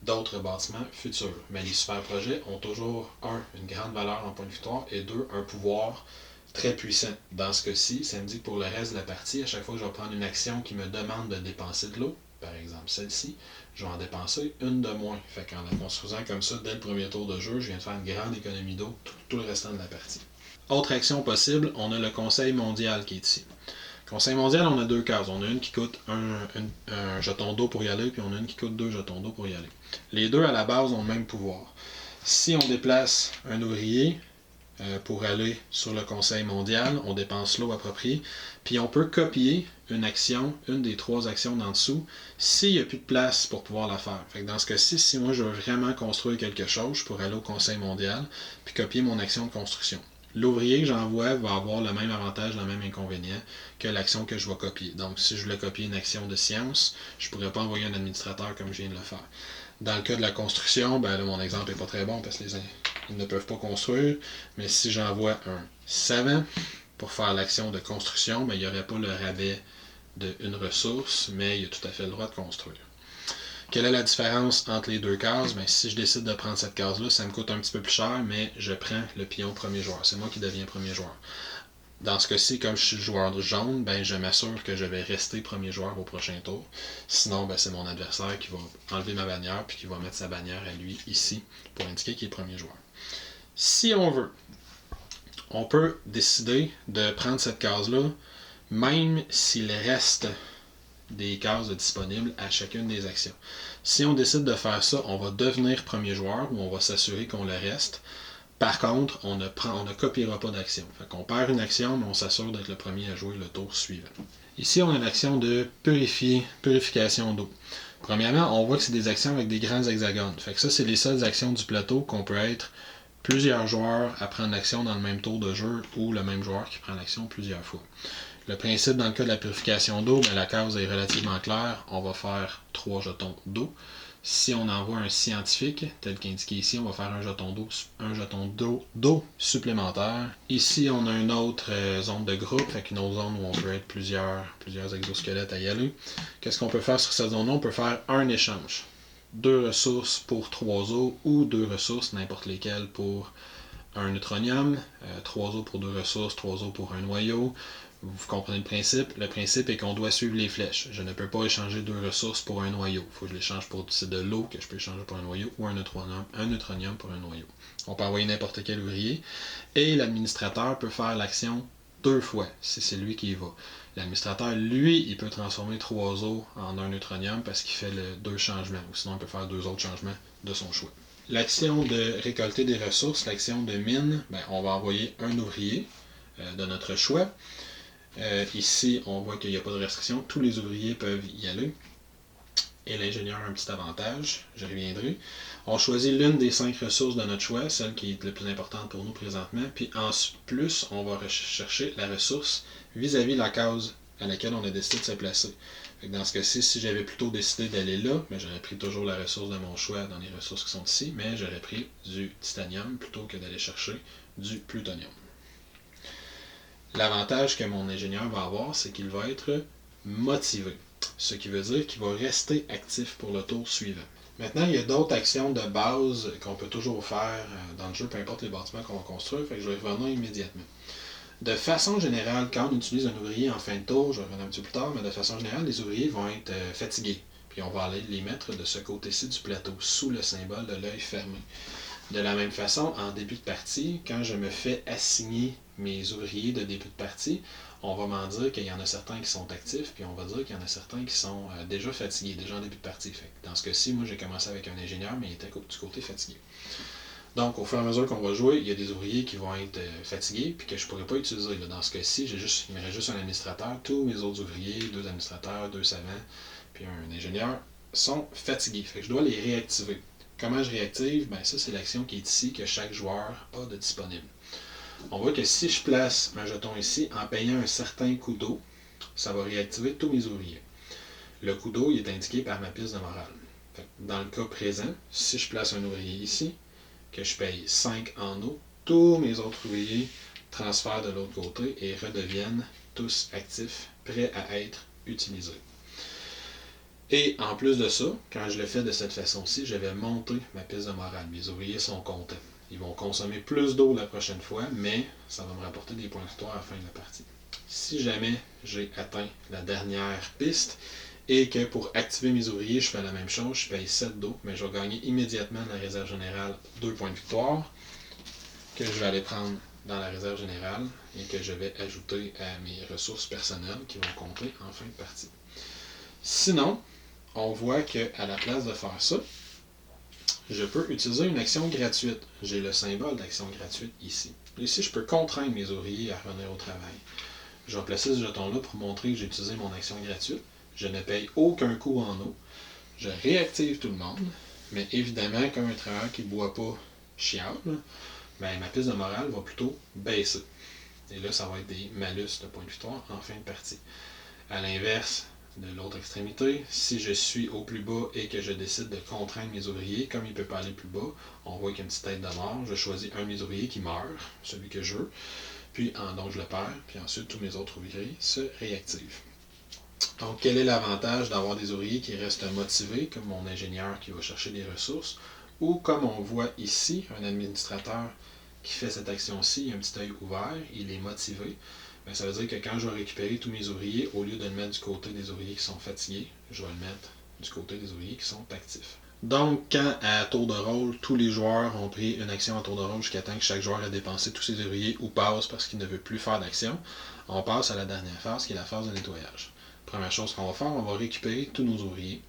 d'autres bâtiments futurs. Mais les super projets ont toujours, 1, une grande valeur en point de victoire et 2, un pouvoir très puissant. Dans ce cas-ci, ça me dit que pour le reste de la partie, à chaque fois que je vais prendre une action qui me demande de dépenser de l'eau, par exemple celle-ci, je vais en dépenser une de moins. Fait qu'en la construisant comme ça, dès le premier tour de jeu, je viens de faire une grande économie d'eau tout le restant de la partie. Autre action possible, on a le Conseil mondial qui est ici. Conseil mondial, on a 2 cases. On a une qui coûte un jeton d'eau pour y aller, puis on a une qui coûte 2 jetons d'eau pour y aller. Les deux, à la base, ont le même pouvoir. Si on déplace un ouvrier pour aller sur le Conseil mondial, on dépense l'eau appropriée, puis on peut copier une action, une des 3 actions d'en dessous, s'il n'y a plus de place pour pouvoir la faire. Fait que dans ce cas-ci, si moi je veux vraiment construire quelque chose, je pourrais aller au Conseil mondial, puis copier mon action de construction. L'ouvrier que j'envoie va avoir le même avantage, le même inconvénient que l'action que je vais copier. Donc, si je voulais copier une action de science, je ne pourrais pas envoyer un administrateur comme je viens de le faire. Dans le cas de la construction, ben là, mon exemple n'est pas très bon parce qu'ils ne peuvent pas construire. Mais si j'envoie un savant pour faire l'action de construction, ben, il n'y aurait pas le rabais d'une ressource, mais il a tout à fait le droit de construire. Quelle est la différence entre les 2 cases? Ben, si je décide de prendre cette case-là, ça me coûte un petit peu plus cher, mais je prends le pion premier joueur. C'est moi qui deviens premier joueur. Dans ce cas-ci, comme je suis le joueur jaune, ben, je m'assure que je vais rester premier joueur au prochain tour. Sinon, ben, c'est mon adversaire qui va enlever ma bannière puis qui va mettre sa bannière à lui ici pour indiquer qu'il est premier joueur. Si on veut, on peut décider de prendre cette case-là, même s'il reste des cases disponibles à chacune des actions. Si on décide de faire ça, on va devenir premier joueur ou on va s'assurer qu'on le reste. Par contre, on ne copiera pas d'action. Fait qu'on perd une action, mais on s'assure d'être le premier à jouer le tour suivant. Ici, on a l'action de purification d'eau. Premièrement, on voit que c'est des actions avec des grands hexagones. Fait que ça, c'est les seules actions du plateau qu'on peut être plusieurs joueurs à prendre l'action dans le même tour de jeu ou le même joueur qui prend l'action plusieurs fois. Le principe dans le cas de la purification d'eau, ben, la case est relativement claire. On va faire 3 jetons d'eau. Si on envoie un scientifique, tel qu'indiqué ici, on va faire un jeton d'eau supplémentaire. Ici, on a une autre zone de groupe, fait une autre zone où on peut être plusieurs exosquelettes à y aller. Qu'est-ce qu'on peut faire sur cette zone-là? On peut faire un échange. 2 ressources pour 3 os ou 2 ressources, n'importe lesquelles, pour un neutronium, 3 os pour 2 ressources, 3 os pour un noyau. Vous comprenez le principe? Le principe est qu'on doit suivre les flèches. Je ne peux pas échanger 2 ressources pour un noyau. Il faut que je l'échange pour c'est de l'eau que je peux échanger pour un noyau ou un neutronium pour un noyau. On peut envoyer n'importe quel ouvrier et l'administrateur peut faire l'action 2 fois si c'est lui qui y va. L'administrateur, lui, il peut transformer 3 os en un neutronium parce qu'il fait 2 changements. Ou sinon, il peut faire 2 autres changements de son choix. L'action de récolter des ressources, l'action de mine, on va envoyer un ouvrier de notre choix. Ici, on voit qu'il n'y a pas de restriction. Tous les ouvriers peuvent y aller. Et l'ingénieur a un petit avantage, j'y reviendrai. On choisit l'une des 5 ressources de notre choix, celle qui est la plus importante pour nous présentement. Puis en plus, on va rechercher la ressource vis-à-vis la case à laquelle on a décidé de se placer. Dans ce cas-ci, si j'avais plutôt décidé d'aller là, j'aurais pris toujours la ressource de mon choix dans les ressources qui sont ici, mais j'aurais pris du titanium plutôt que d'aller chercher du plutonium. L'avantage que mon ingénieur va avoir, c'est qu'il va être motivé, ce qui veut dire qu'il va rester actif pour le tour suivant. Maintenant, il y a d'autres actions de base qu'on peut toujours faire dans le jeu, peu importe les bâtiments qu'on va construire, fait que je vais y revenir immédiatement. De façon générale, quand on utilise un ouvrier en fin de tour, je vais revenir un petit peu plus tard, mais de façon générale, les ouvriers vont être fatigués. Puis on va aller les mettre de ce côté-ci du plateau, sous le symbole de l'œil fermé. De la même façon, en début de partie, quand je me fais assigner mes ouvriers de début de partie, on va m'en dire qu'il y en a certains qui sont actifs, puis on va dire qu'il y en a certains qui sont déjà fatigués, déjà en début de partie. Fait dans ce cas-ci, moi j'ai commencé avec un ingénieur, mais il était du côté fatigué. Donc, au fur et à mesure qu'on va jouer, il y a des ouvriers qui vont être fatigués puis que je ne pourrais pas utiliser. Là. Dans ce cas-ci, il me reste juste un administrateur. Tous mes autres ouvriers, 2 administrateurs, 2 savants, puis un ingénieur, sont fatigués. Fait que je dois les réactiver. Comment je réactive? Ça, c'est l'action qui est ici que chaque joueur a de disponible. On voit que si je place un jeton ici, en payant un certain coût d'eau, ça va réactiver tous mes ouvriers. Le coût d'eau il est indiqué par ma piste de morale. Fait que dans le cas présent, si je place un ouvrier ici, que je paye 5 en eau, tous mes autres ouvriers transfèrent de l'autre côté et redeviennent tous actifs, prêts à être utilisés. Et en plus de ça, quand je le fais de cette façon-ci, je vais monter ma piste de morale. Mes ouvriers sont contents. Ils vont consommer plus d'eau la prochaine fois, mais ça va me rapporter des points de victoire à la fin de la partie. Si jamais j'ai atteint la dernière piste, et que pour activer mes ouvriers, je fais la même chose, je paye 7 d'eau, mais je vais gagner immédiatement dans la réserve générale 2 points de victoire, que je vais aller prendre dans la réserve générale et que je vais ajouter à mes ressources personnelles qui vont compter en fin de partie. Sinon, on voit qu'à la place de faire ça, je peux utiliser une action gratuite. J'ai le symbole d'action gratuite ici. Ici, je peux contraindre mes ouvriers à revenir au travail. Je vais placer ce jeton-là pour montrer que j'ai utilisé mon action gratuite. Je ne paye aucun coût en eau. Je réactive tout le monde. Mais évidemment, comme un travailleur qui ne boit pas chiale, ma piste de morale va plutôt baisser. Et là, ça va être des malus de points de victoire en fin de partie. À l'inverse, de l'autre extrémité, si je suis au plus bas et que je décide de contraindre mes ouvriers, comme il ne peut pas aller plus bas, on voit qu'il y a une petite tête de mort, je choisis un de mes ouvriers qui meurt, celui que je veux, puis donc je le perds, puis ensuite tous mes autres ouvriers se réactivent. Donc quel est l'avantage d'avoir des ouvriers qui restent motivés, comme mon ingénieur qui va chercher des ressources, ou comme on voit ici, un administrateur qui fait cette action-ci, il a un petit œil ouvert, il est motivé. Ça veut dire que quand je vais récupérer tous mes ouvriers, au lieu de le mettre du côté des ouvriers qui sont fatigués, je vais le mettre du côté des ouvriers qui sont actifs. Donc, quand à tour de rôle, tous les joueurs ont pris une action à tour de rôle jusqu'à temps que chaque joueur ait dépensé tous ses ouvriers ou passe parce qu'il ne veut plus faire d'action, on passe à la dernière phase qui est la phase de nettoyage. Première chose qu'on va faire, on va récupérer tous nos ouvriers.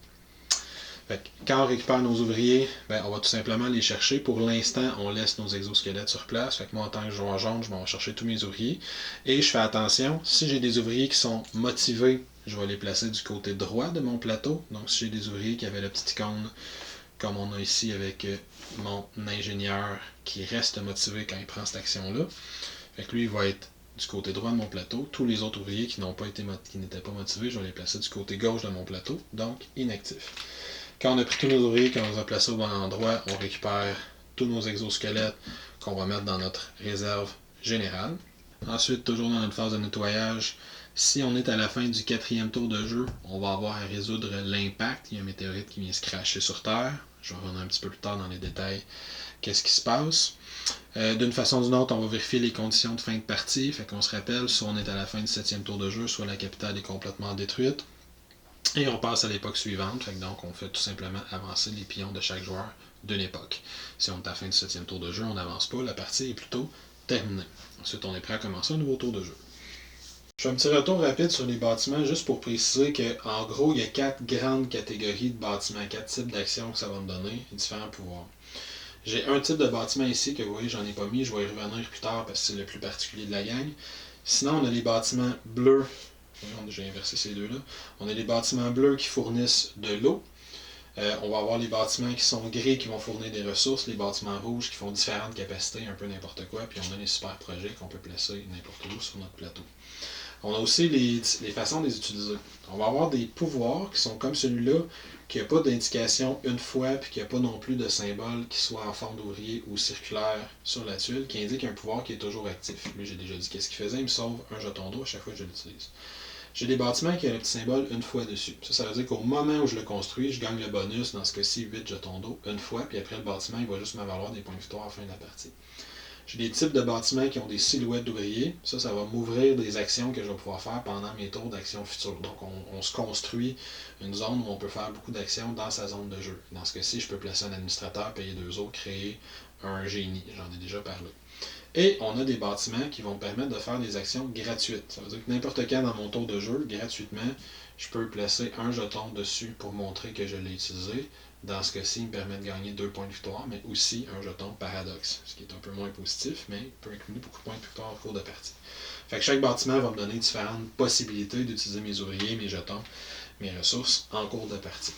Fait que quand on récupère nos ouvriers, on va tout simplement les chercher. Pour l'instant, on laisse nos exosquelettes sur place. Fait que moi, en tant que joueur jaune, je vais chercher tous mes ouvriers. Et je fais attention, si j'ai des ouvriers qui sont motivés, je vais les placer du côté droit de mon plateau. Donc si j'ai des ouvriers qui avaient la petite icône, comme on a ici avec mon ingénieur qui reste motivé quand il prend cette action-là. Fait que lui, il va être du côté droit de mon plateau. Tous les autres ouvriers qui n'étaient pas motivés, je vais les placer du côté gauche de mon plateau, donc inactifs. Quand on a pris tous nos ouvriers, qu'on les a placés au bon endroit, on récupère tous nos exosquelettes qu'on va mettre dans notre réserve générale. Ensuite, toujours dans notre phase de nettoyage, Si on est à la fin du 4e tour de jeu, on va avoir à résoudre l'impact. Il y a un météorite qui vient se cracher sur Terre. Je vais revenir un petit peu plus tard dans les détails qu'est-ce qui se passe. D'une façon ou d'une autre, on va vérifier les conditions de fin de partie. Fait qu'on se rappelle, soit on est à la fin du 7e tour de jeu, soit la capitale est complètement détruite. Et on passe à l'époque suivante. Fait que donc, on fait tout simplement avancer les pions de chaque joueur d'une époque. Si on est à la fin du 7e tour de jeu, on n'avance pas. La partie est plutôt terminée. Ensuite, on est prêt à commencer un nouveau tour de jeu. Je fais un petit retour rapide sur les bâtiments, juste pour préciser qu'en gros, il y a 4 grandes catégories de bâtiments, 4 types d'actions que ça va me donner, différents pouvoirs. J'ai un type de bâtiment ici que vous voyez, j'en ai pas mis, je vais y revenir plus tard parce que c'est le plus particulier de la gang. Sinon, on a les bâtiments bleus, j'ai inversé ces deux-là. On a les bâtiments bleus qui fournissent de l'eau. On va avoir les bâtiments qui sont gris qui vont fournir des ressources, les bâtiments rouges qui font différentes capacités, un peu n'importe quoi, puis on a les super projets qu'on peut placer n'importe où sur notre plateau. On a aussi les façons de les utiliser. On va avoir des pouvoirs qui sont comme celui-là, qui n'a pas d'indication une fois, puis qui n'a pas non plus de symbole qui soit en forme d'ouvrier ou circulaire sur la tuile, qui indique un pouvoir qui est toujours actif. Lui, j'ai déjà dit qu'est-ce qu'il faisait, il me sauve un jeton d'eau à chaque fois que je l'utilise. J'ai des bâtiments qui ont le petit symbole une fois dessus. Ça veut dire qu'au moment où je le construis, je gagne le bonus, dans ce cas-ci, 8 jetons d'eau une fois, puis après le bâtiment, il va juste me valoir des points de victoire à la fin de la partie. J'ai des types de bâtiments qui ont des silhouettes d'ouvriers. Ça va m'ouvrir des actions que je vais pouvoir faire pendant mes tours d'actions futures. Donc, on se construit une zone où on peut faire beaucoup d'actions dans sa zone de jeu. Dans ce cas-ci, je peux placer un administrateur, payer 2 autres, créer un génie. J'en ai déjà parlé. Et on a des bâtiments qui vont me permettre de faire des actions gratuites. Ça veut dire que n'importe quand dans mon tour de jeu, gratuitement, je peux placer un jeton dessus pour montrer que je l'ai utilisé. Dans ce cas-ci, il me permet de gagner 2 points de victoire, mais aussi un jeton paradoxe, ce qui est un peu moins positif, mais il peut accumuler beaucoup de points de victoire au cours de partie. Fait que chaque bâtiment va me donner différentes possibilités d'utiliser mes ouvriers, mes jetons, mes ressources en cours de partie.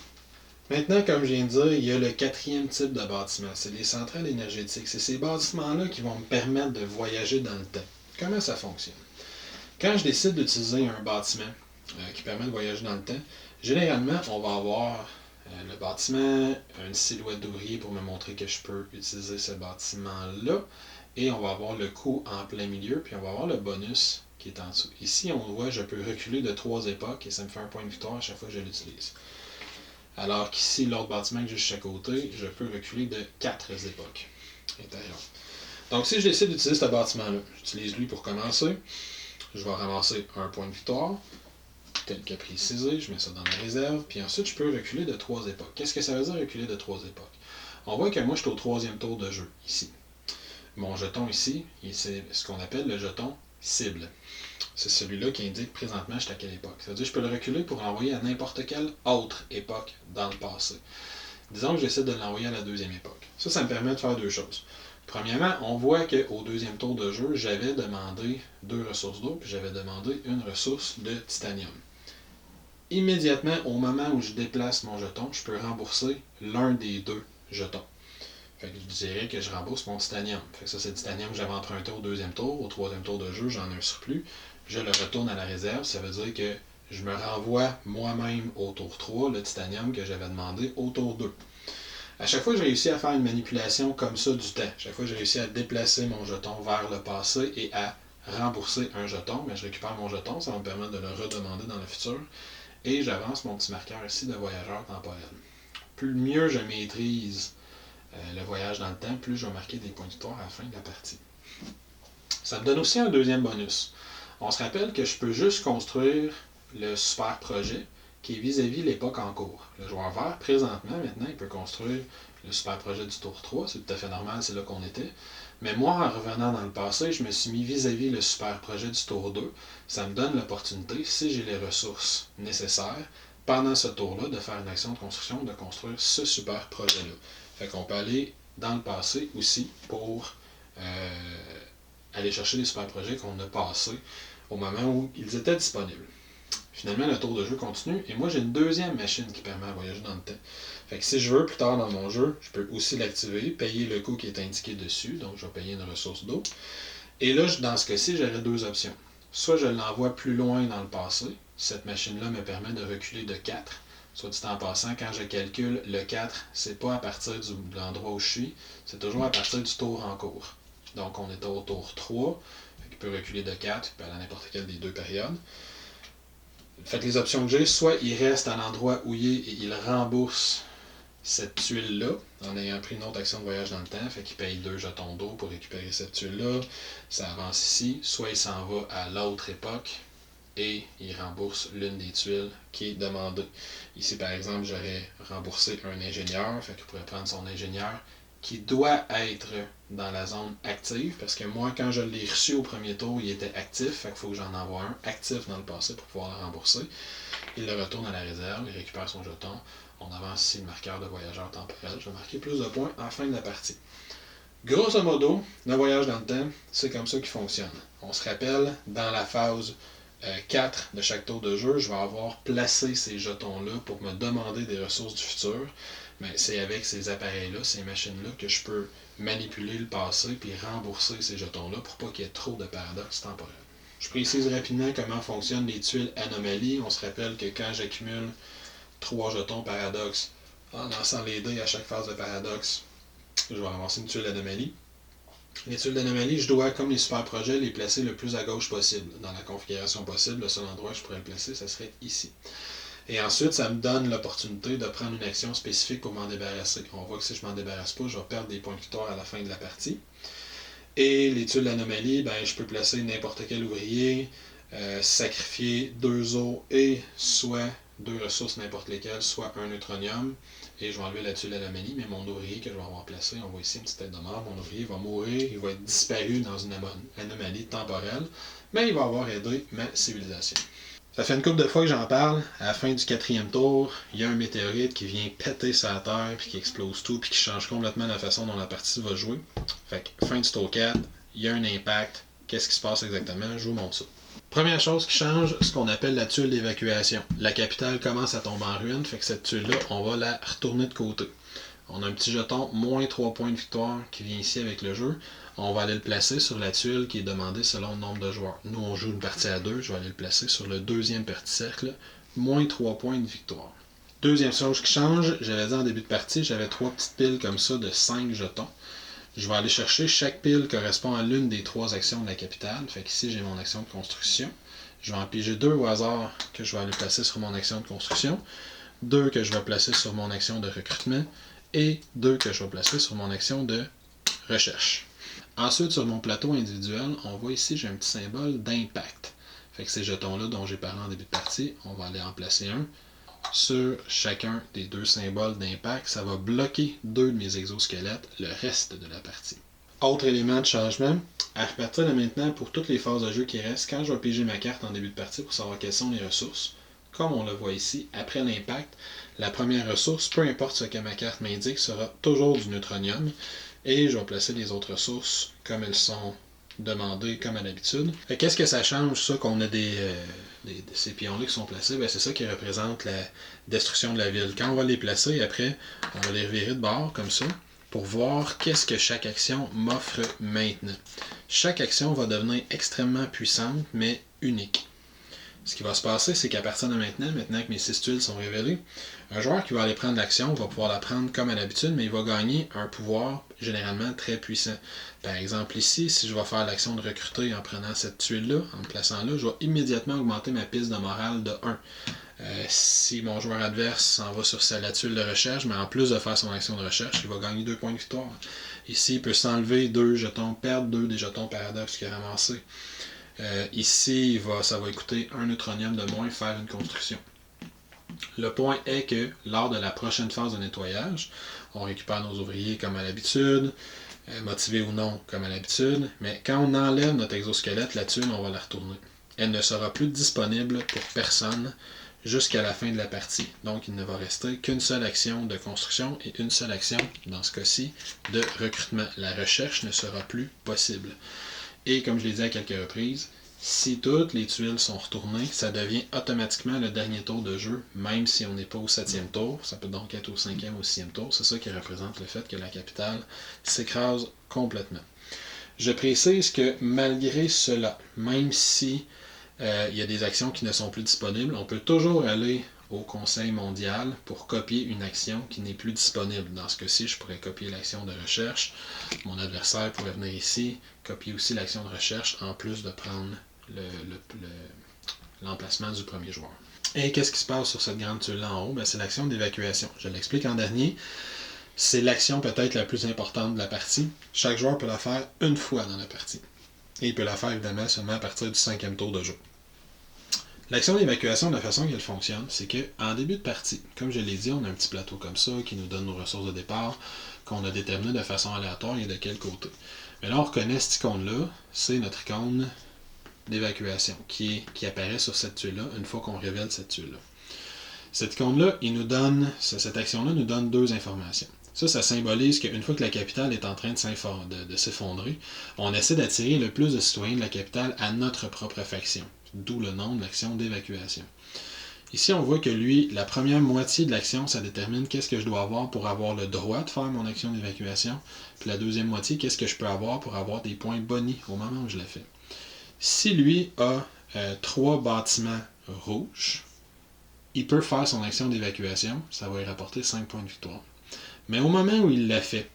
Maintenant, comme je viens de dire, il y a le 4e type de bâtiment. C'est les centrales énergétiques. C'est ces bâtiments-là qui vont me permettre de voyager dans le temps. Comment ça fonctionne? Quand je décide d'utiliser un bâtiment qui permet de voyager dans le temps, généralement, on va avoir le bâtiment, une silhouette d'ouvrier pour me montrer que je peux utiliser ce bâtiment-là. Et on va avoir le coût en plein milieu, puis on va avoir le bonus qui est en dessous. Ici, on voit, je peux reculer de 3 époques et ça me fait un point de victoire à chaque fois que je l'utilise. Alors qu'ici, l'autre bâtiment que j'ai juste à côté, je peux reculer de 4 époques intérieures. Donc si je décide d'utiliser ce bâtiment-là, j'utilise lui pour commencer, je vais ramasser un point de victoire, tel que précisé, je mets ça dans la réserve, puis ensuite je peux reculer de 3 époques. Qu'est-ce que ça veut dire reculer de 3 époques? On voit que moi je suis au 3e tour de jeu, ici. Mon jeton ici, c'est ce qu'on appelle le jeton cible. C'est celui-là qui indique présentement je suis à quelle époque. Ça veut dire que je peux le reculer pour l'envoyer à n'importe quelle autre époque dans le passé. Disons que j'essaie de l'envoyer à la 2e époque. Ça me permet de faire 2 choses. Premièrement, on voit qu'au 2e tour de jeu, j'avais demandé 2 ressources d'eau, puis j'avais demandé une ressource de titanium. Immédiatement, au moment où je déplace mon jeton, je peux rembourser l'un des 2 jetons. Fait que je dirais que je rembourse mon titanium. Fait que ça, c'est le titanium que j'avais emprunté au 2e tour. Au 3e tour de jeu, j'en ai un surplus. Je le retourne à la réserve. Ça veut dire que je me renvoie moi-même au tour 3 le titanium que j'avais demandé au tour 2. À chaque fois que j'ai réussi à faire une manipulation comme ça du temps, chaque fois que j'ai réussi à déplacer mon jeton vers le passé et à rembourser un jeton, mais je récupère mon jeton, ça va me permettre de le redemander dans le futur. Et j'avance mon petit marqueur ici de voyageur temporel. Plus mieux je maîtrise le voyage dans le temps, plus je vais marquer des points de victoire à la fin de la partie. Ça me donne aussi un 2e bonus. On se rappelle que je peux juste construire le super projet qui est vis-à-vis l'époque en cours. Le joueur vert, présentement, maintenant, il peut construire le super projet du tour 3, c'est tout à fait normal, c'est là qu'on était. Mais moi, en revenant dans le passé, je me suis mis vis-à-vis le super projet du tour 2. Ça me donne l'opportunité, si j'ai les ressources nécessaires, pendant ce tour-là, de faire une action de construction, de construire ce super projet-là. Fait qu'on peut aller dans le passé aussi pour aller chercher les super projets qu'on a passés au moment où ils étaient disponibles. Finalement, le tour de jeu continue et moi j'ai une 2e machine qui permet de voyager dans le temps. Fait que si je veux plus tard dans mon jeu, je peux aussi l'activer, payer le coût qui est indiqué dessus, donc je vais payer une ressource d'eau. Et là, dans ce cas-ci, j'aurai 2 options. Soit je l'envoie plus loin dans le passé, cette machine-là me permet de reculer de 4. Soit dit en passant, quand je calcule le 4, c'est pas à partir de l'endroit où je suis, c'est toujours à partir du tour en cours. Donc on est au tour 3, il peut reculer de 4, il peut aller à n'importe quelle des 2 périodes. Fait que les options que j'ai, soit il reste à l'endroit où il est et il rembourse cette tuile-là, en ayant pris une autre action de voyage dans le temps, fait qu'il paye 2 jetons d'eau pour récupérer cette tuile-là, ça avance ici, soit il s'en va à l'autre époque et il rembourse l'une des tuiles qui est demandée. Ici, par exemple, j'aurais remboursé un ingénieur, fait qu'il pourrait prendre son ingénieur qui doit être dans la zone active, parce que moi, quand je l'ai reçu au premier tour, il était actif, fait qu'il faut que j'en envoie un actif dans le passé pour pouvoir le rembourser. Il le retourne à la réserve, il récupère son jeton. On avance ici le marqueur de voyageur temporel. Je vais marquer plus de points en fin de la partie. Grosso modo, le voyage dans le temps, c'est comme ça qu'il fonctionne. On se rappelle, dans la phase 4 de chaque tour de jeu, je vais avoir placé ces jetons-là pour me demander des ressources du futur. Mais c'est avec ces appareils-là, ces machines-là, que je peux manipuler le passé puis rembourser ces jetons-là pour pas qu'il y ait trop de paradoxes temporels. Je précise rapidement comment fonctionnent les tuiles anomalies. On se rappelle que quand j'accumule 3 jetons paradoxe en lançant les dés à chaque phase de paradoxe, je vais ramasser une tuile d'anomalie. Les tuiles d'anomalie, je dois, comme les super projets, les placer le plus à gauche possible. Dans la configuration possible, le seul endroit où je pourrais le placer, ça serait ici. Et ensuite, ça me donne l'opportunité de prendre une action spécifique pour m'en débarrasser. On voit que si je m'en débarrasse pas, je vais perdre des points de victoire à la fin de la partie. Et les tuiles d'anomalie, ben, je peux placer n'importe quel ouvrier, sacrifier 2 os et soit 2 ressources n'importe lesquelles, soit un neutronium. Et je vais enlever la tuile d'anomalie, mais mon ouvrier que je vais avoir placé, on voit ici une petite tête de mort, mon ouvrier va mourir, il va être disparu dans une anomalie temporelle, mais il va avoir aidé ma civilisation. Ça fait une couple de fois que j'en parle. À la fin du 4e tour, il y a un météorite qui vient péter sa terre, puis qui explose tout, puis qui change complètement la façon dont la partie va jouer. Fait que fin du tour 4, il y a un impact. Qu'est-ce qui se passe exactement? Je vous montre ça. Première chose qui change, ce qu'on appelle la tuile d'évacuation. La capitale commence à tomber en ruine, fait que cette tuile-là, on va la retourner de côté. On a un petit jeton, moins 3 points de victoire, qui vient ici avec le jeu. On va aller le placer sur la tuile qui est demandée selon le nombre de joueurs. Nous, on joue une partie à 2, je vais aller le placer sur le deuxième petit cercle, moins 3 points de victoire. Deuxième chose qui change, j'avais dit en début de partie, j'avais 3 petites piles comme ça de 5 jetons. Je vais aller chercher, chaque pile correspond à l'une des 3 actions de la capitale. Fait qu'ici, j'ai mon action de construction. Je vais en piger 2 au hasard que je vais aller placer sur mon action de construction, 2 que je vais placer sur mon action de recrutement, et 2 que je vais placer sur mon action de recherche. Ensuite, sur mon plateau individuel, on voit ici, j'ai un petit symbole d'impact. Fait que ces jetons-là dont j'ai parlé en début de partie, on va aller en placer un sur chacun des 2 symboles d'impact. Ça va bloquer 2 de mes exosquelettes le reste de la partie. Autre élément de changement, à partir de maintenant, pour toutes les phases de jeu qui restent, quand je vais piger ma carte en début de partie pour savoir quelles sont les ressources, comme on le voit ici, après l'impact, la première ressource, peu importe ce que ma carte m'indique, sera toujours du neutronium. Et je vais placer les autres ressources comme elles sont demandées, comme à l'habitude. Qu'est-ce que ça change, ça, qu'on a ces pions-là qui sont placés? Ben, c'est ça qui représente la destruction de la ville. Quand on va les placer, après, on va les revirer de bord, comme ça, pour voir qu'est-ce que chaque action m'offre maintenant. Chaque action va devenir extrêmement puissante, mais unique. Ce qui va se passer, c'est qu'à partir de maintenant que mes 6 tuiles sont révélées, un joueur qui va aller prendre l'action va pouvoir la prendre comme à l'habitude, mais il va gagner un pouvoir généralement très puissant. Par exemple ici, si je vais faire l'action de recruter en prenant cette tuile-là, en me plaçant là, je vais immédiatement augmenter ma piste de morale de 1. Si mon joueur adverse s'en va sur la tuile de recherche, mais en plus de faire son action de recherche, il va gagner 2 points de victoire. Ici, il peut s'enlever 2 jetons, perdre 2 des jetons paradoxes qu'il a ramassés. Ici, ça va coûter un neutronium de moins faire une construction. Le point est que lors de la prochaine phase de nettoyage, on récupère nos ouvriers comme à l'habitude, motivés ou non comme à l'habitude, mais quand on enlève notre exosquelette, la tuile, on va la retourner. Elle ne sera plus disponible pour personne jusqu'à la fin de la partie. Donc il ne va rester qu'une seule action de construction et une seule action, dans ce cas-ci, de recrutement. La recherche ne sera plus possible. Et comme je l'ai dit à quelques reprises, si toutes les tuiles sont retournées, ça devient automatiquement le dernier tour de jeu, même si on n'est pas au 7e tour. Ça peut donc être au 5e ou au 6e tour. C'est ça qui représente le fait que la capitale s'écrase complètement. Je précise que malgré cela, même si il y a des actions qui ne sont plus disponibles, on peut toujours aller au Conseil mondial pour copier une action qui n'est plus disponible. Dans ce cas-ci, je pourrais copier l'action de recherche. Mon adversaire pourrait venir ici, copier aussi l'action de recherche, en plus de prendre l'emplacement du premier joueur. Et qu'est-ce qui se passe sur cette grande tuile-là en haut? C'est l'action d'évacuation. Je l'explique en dernier. C'est l'action peut-être la plus importante de la partie. Chaque joueur peut la faire une fois dans la partie. Et il peut la faire évidemment seulement à partir du 5e tour de jeu. L'action d'évacuation, de la façon qu'elle fonctionne, c'est qu'en début de partie, comme je l'ai dit, on a un petit plateau comme ça qui nous donne nos ressources de départ, qu'on a déterminé de façon aléatoire et de quel côté. Mais là, on reconnaît cette icône-là, c'est notre icône d'évacuation qui apparaît sur cette tuile-là une fois qu'on révèle cette tuile-là. Cette icône-là, cette action-là nous donne deux informations. Ça symbolise qu'une fois que la capitale est en train de s'effondrer, on essaie d'attirer le plus de citoyens de la capitale à notre propre faction, d'où le nom de l'action d'évacuation. Ici, on voit que lui, la première moitié de l'action, ça détermine qu'est-ce que je dois avoir pour avoir le droit de faire mon action d'évacuation, puis la deuxième moitié, qu'est-ce que je peux avoir pour avoir des points bonus au moment où je la fais. Si lui a 3 bâtiments rouges, il peut faire son action d'évacuation, ça va lui rapporter 5 points de victoire. Mais au moment où il l'a fait,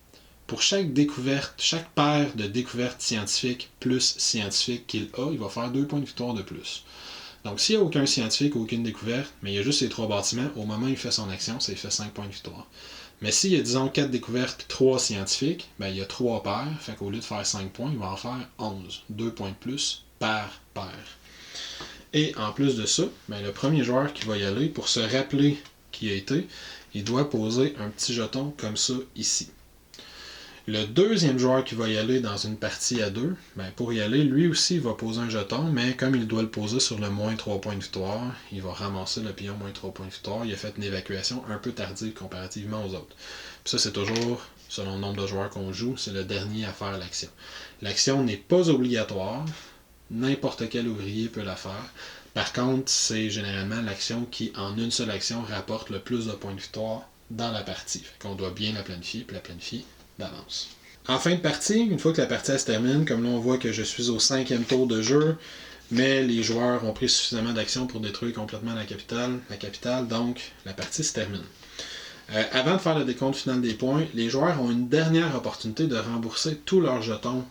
pour chaque découverte, chaque paire de découvertes scientifiques plus scientifiques qu'il a, il va faire 2 points de victoire de plus. Donc s'il n'y a aucun scientifique ou aucune découverte, mais il y a juste ces 3 bâtiments, au moment où il fait son action, ça lui fait 5 points de victoire. Mais s'il y a, disons, 4 découvertes et 3 scientifiques, il y a 3 paires, fait qu'au lieu de faire 5 points, il va en faire 11. 2 points de plus par paire. Et en plus de ça, le premier joueur qui va y aller, pour se rappeler qui a été, il doit poser un petit jeton comme ça ici. Le deuxième joueur qui va y aller dans une partie à 2, pour y aller, lui aussi il va poser un jeton, mais comme il doit le poser sur le moins 3 points de victoire, il va ramasser le pion moins 3 points de victoire. Il a fait une évacuation un peu tardive comparativement aux autres. Puis ça, c'est toujours, selon le nombre de joueurs qu'on joue, c'est le dernier à faire l'action. L'action n'est pas obligatoire. N'importe quel ouvrier peut la faire. Par contre, c'est généralement l'action qui, en une seule action, rapporte le plus de points de victoire dans la partie. Fait qu'on doit bien la planifier, puis la planifier d'avance. En fin de partie, une fois que la partie se termine, comme là on voit que je suis au 5e tour de jeu, mais les joueurs ont pris suffisamment d'actions pour détruire complètement la capitale, donc la partie se termine. Avant de faire le décompte final des points, les joueurs ont une dernière opportunité de rembourser tous leurs jetons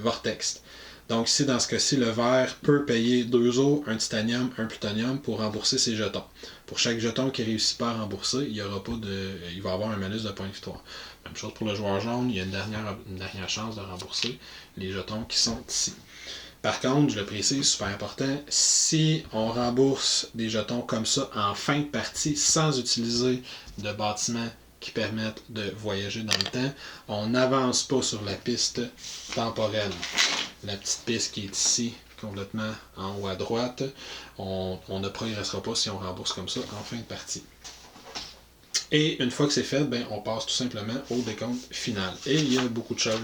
Vortex. Donc ici, dans ce cas-ci, le vert peut payer 2 os, un titanium, un plutonium pour rembourser ses jetons. Pour chaque jeton qui ne réussit pas à rembourser, il va avoir un malus de points de victoire. Même chose pour le joueur jaune, il y a une dernière chance de rembourser les jetons qui sont ici. Par contre, je le précise, super important, si on rembourse des jetons comme ça en fin de partie sans utiliser de bâtiments qui permettent de voyager dans le temps, on n'avance pas sur la piste temporelle. La petite piste qui est ici, complètement en haut à droite, on ne progressera pas si on rembourse comme ça en fin de partie. Et une fois que c'est fait, on passe tout simplement au décompte final. Et il y a beaucoup de choses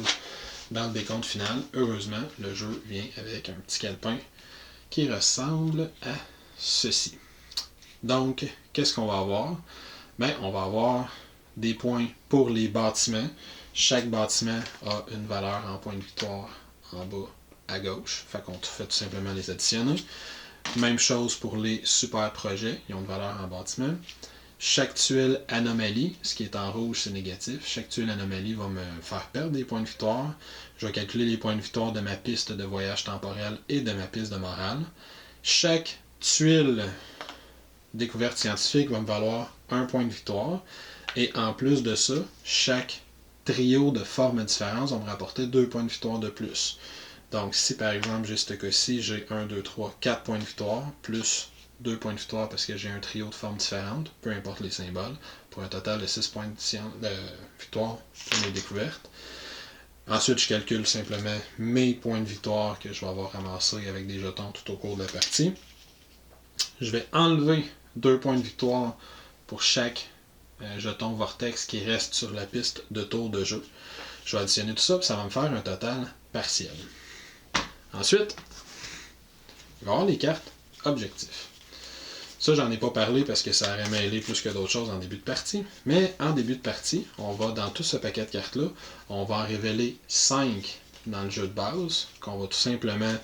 dans le décompte final. Heureusement, le jeu vient avec un petit calepin qui ressemble à ceci. Donc, qu'est-ce qu'on va avoir? On va avoir des points pour les bâtiments. Chaque bâtiment a une valeur en points de victoire en bas à gauche. Fait qu'on fait tout simplement les additionner. Même chose pour les super projets. Ils ont une valeur en bâtiment. Chaque tuile anomalie, ce qui est en rouge, c'est négatif. Chaque tuile anomalie va me faire perdre des points de victoire. Je vais calculer les points de victoire de ma piste de voyage temporel et de ma piste de morale. Chaque tuile découverte scientifique va me valoir 1 point de victoire. Et en plus de ça, chaque trio de formes différentes va me rapporter 2 points de victoire de plus. Donc si par exemple j'ai ce cas-ci, j'ai 1, 2, 3, 4 points de victoire, plus 2 points de victoire parce que j'ai un trio de formes différentes, peu importe les symboles, pour un total de 6 points de victoire pour mes découvertes. Ensuite, je calcule simplement mes points de victoire que je vais avoir ramassés avec des jetons tout au cours de la partie. Je vais enlever 2 points de victoire pour chaque jeton vortex qui reste sur la piste de tour de jeu. Je vais additionner tout ça, puis ça va me faire un total partiel. Ensuite, il va y avoir les cartes objectifs. Ça, j'en ai pas parlé parce que ça aurait mêlé plus que d'autres choses en début de partie. Mais en début de partie, on va, dans tout ce paquet de cartes-là, on va en révéler 5 dans le jeu de base, qu'on va tout simplement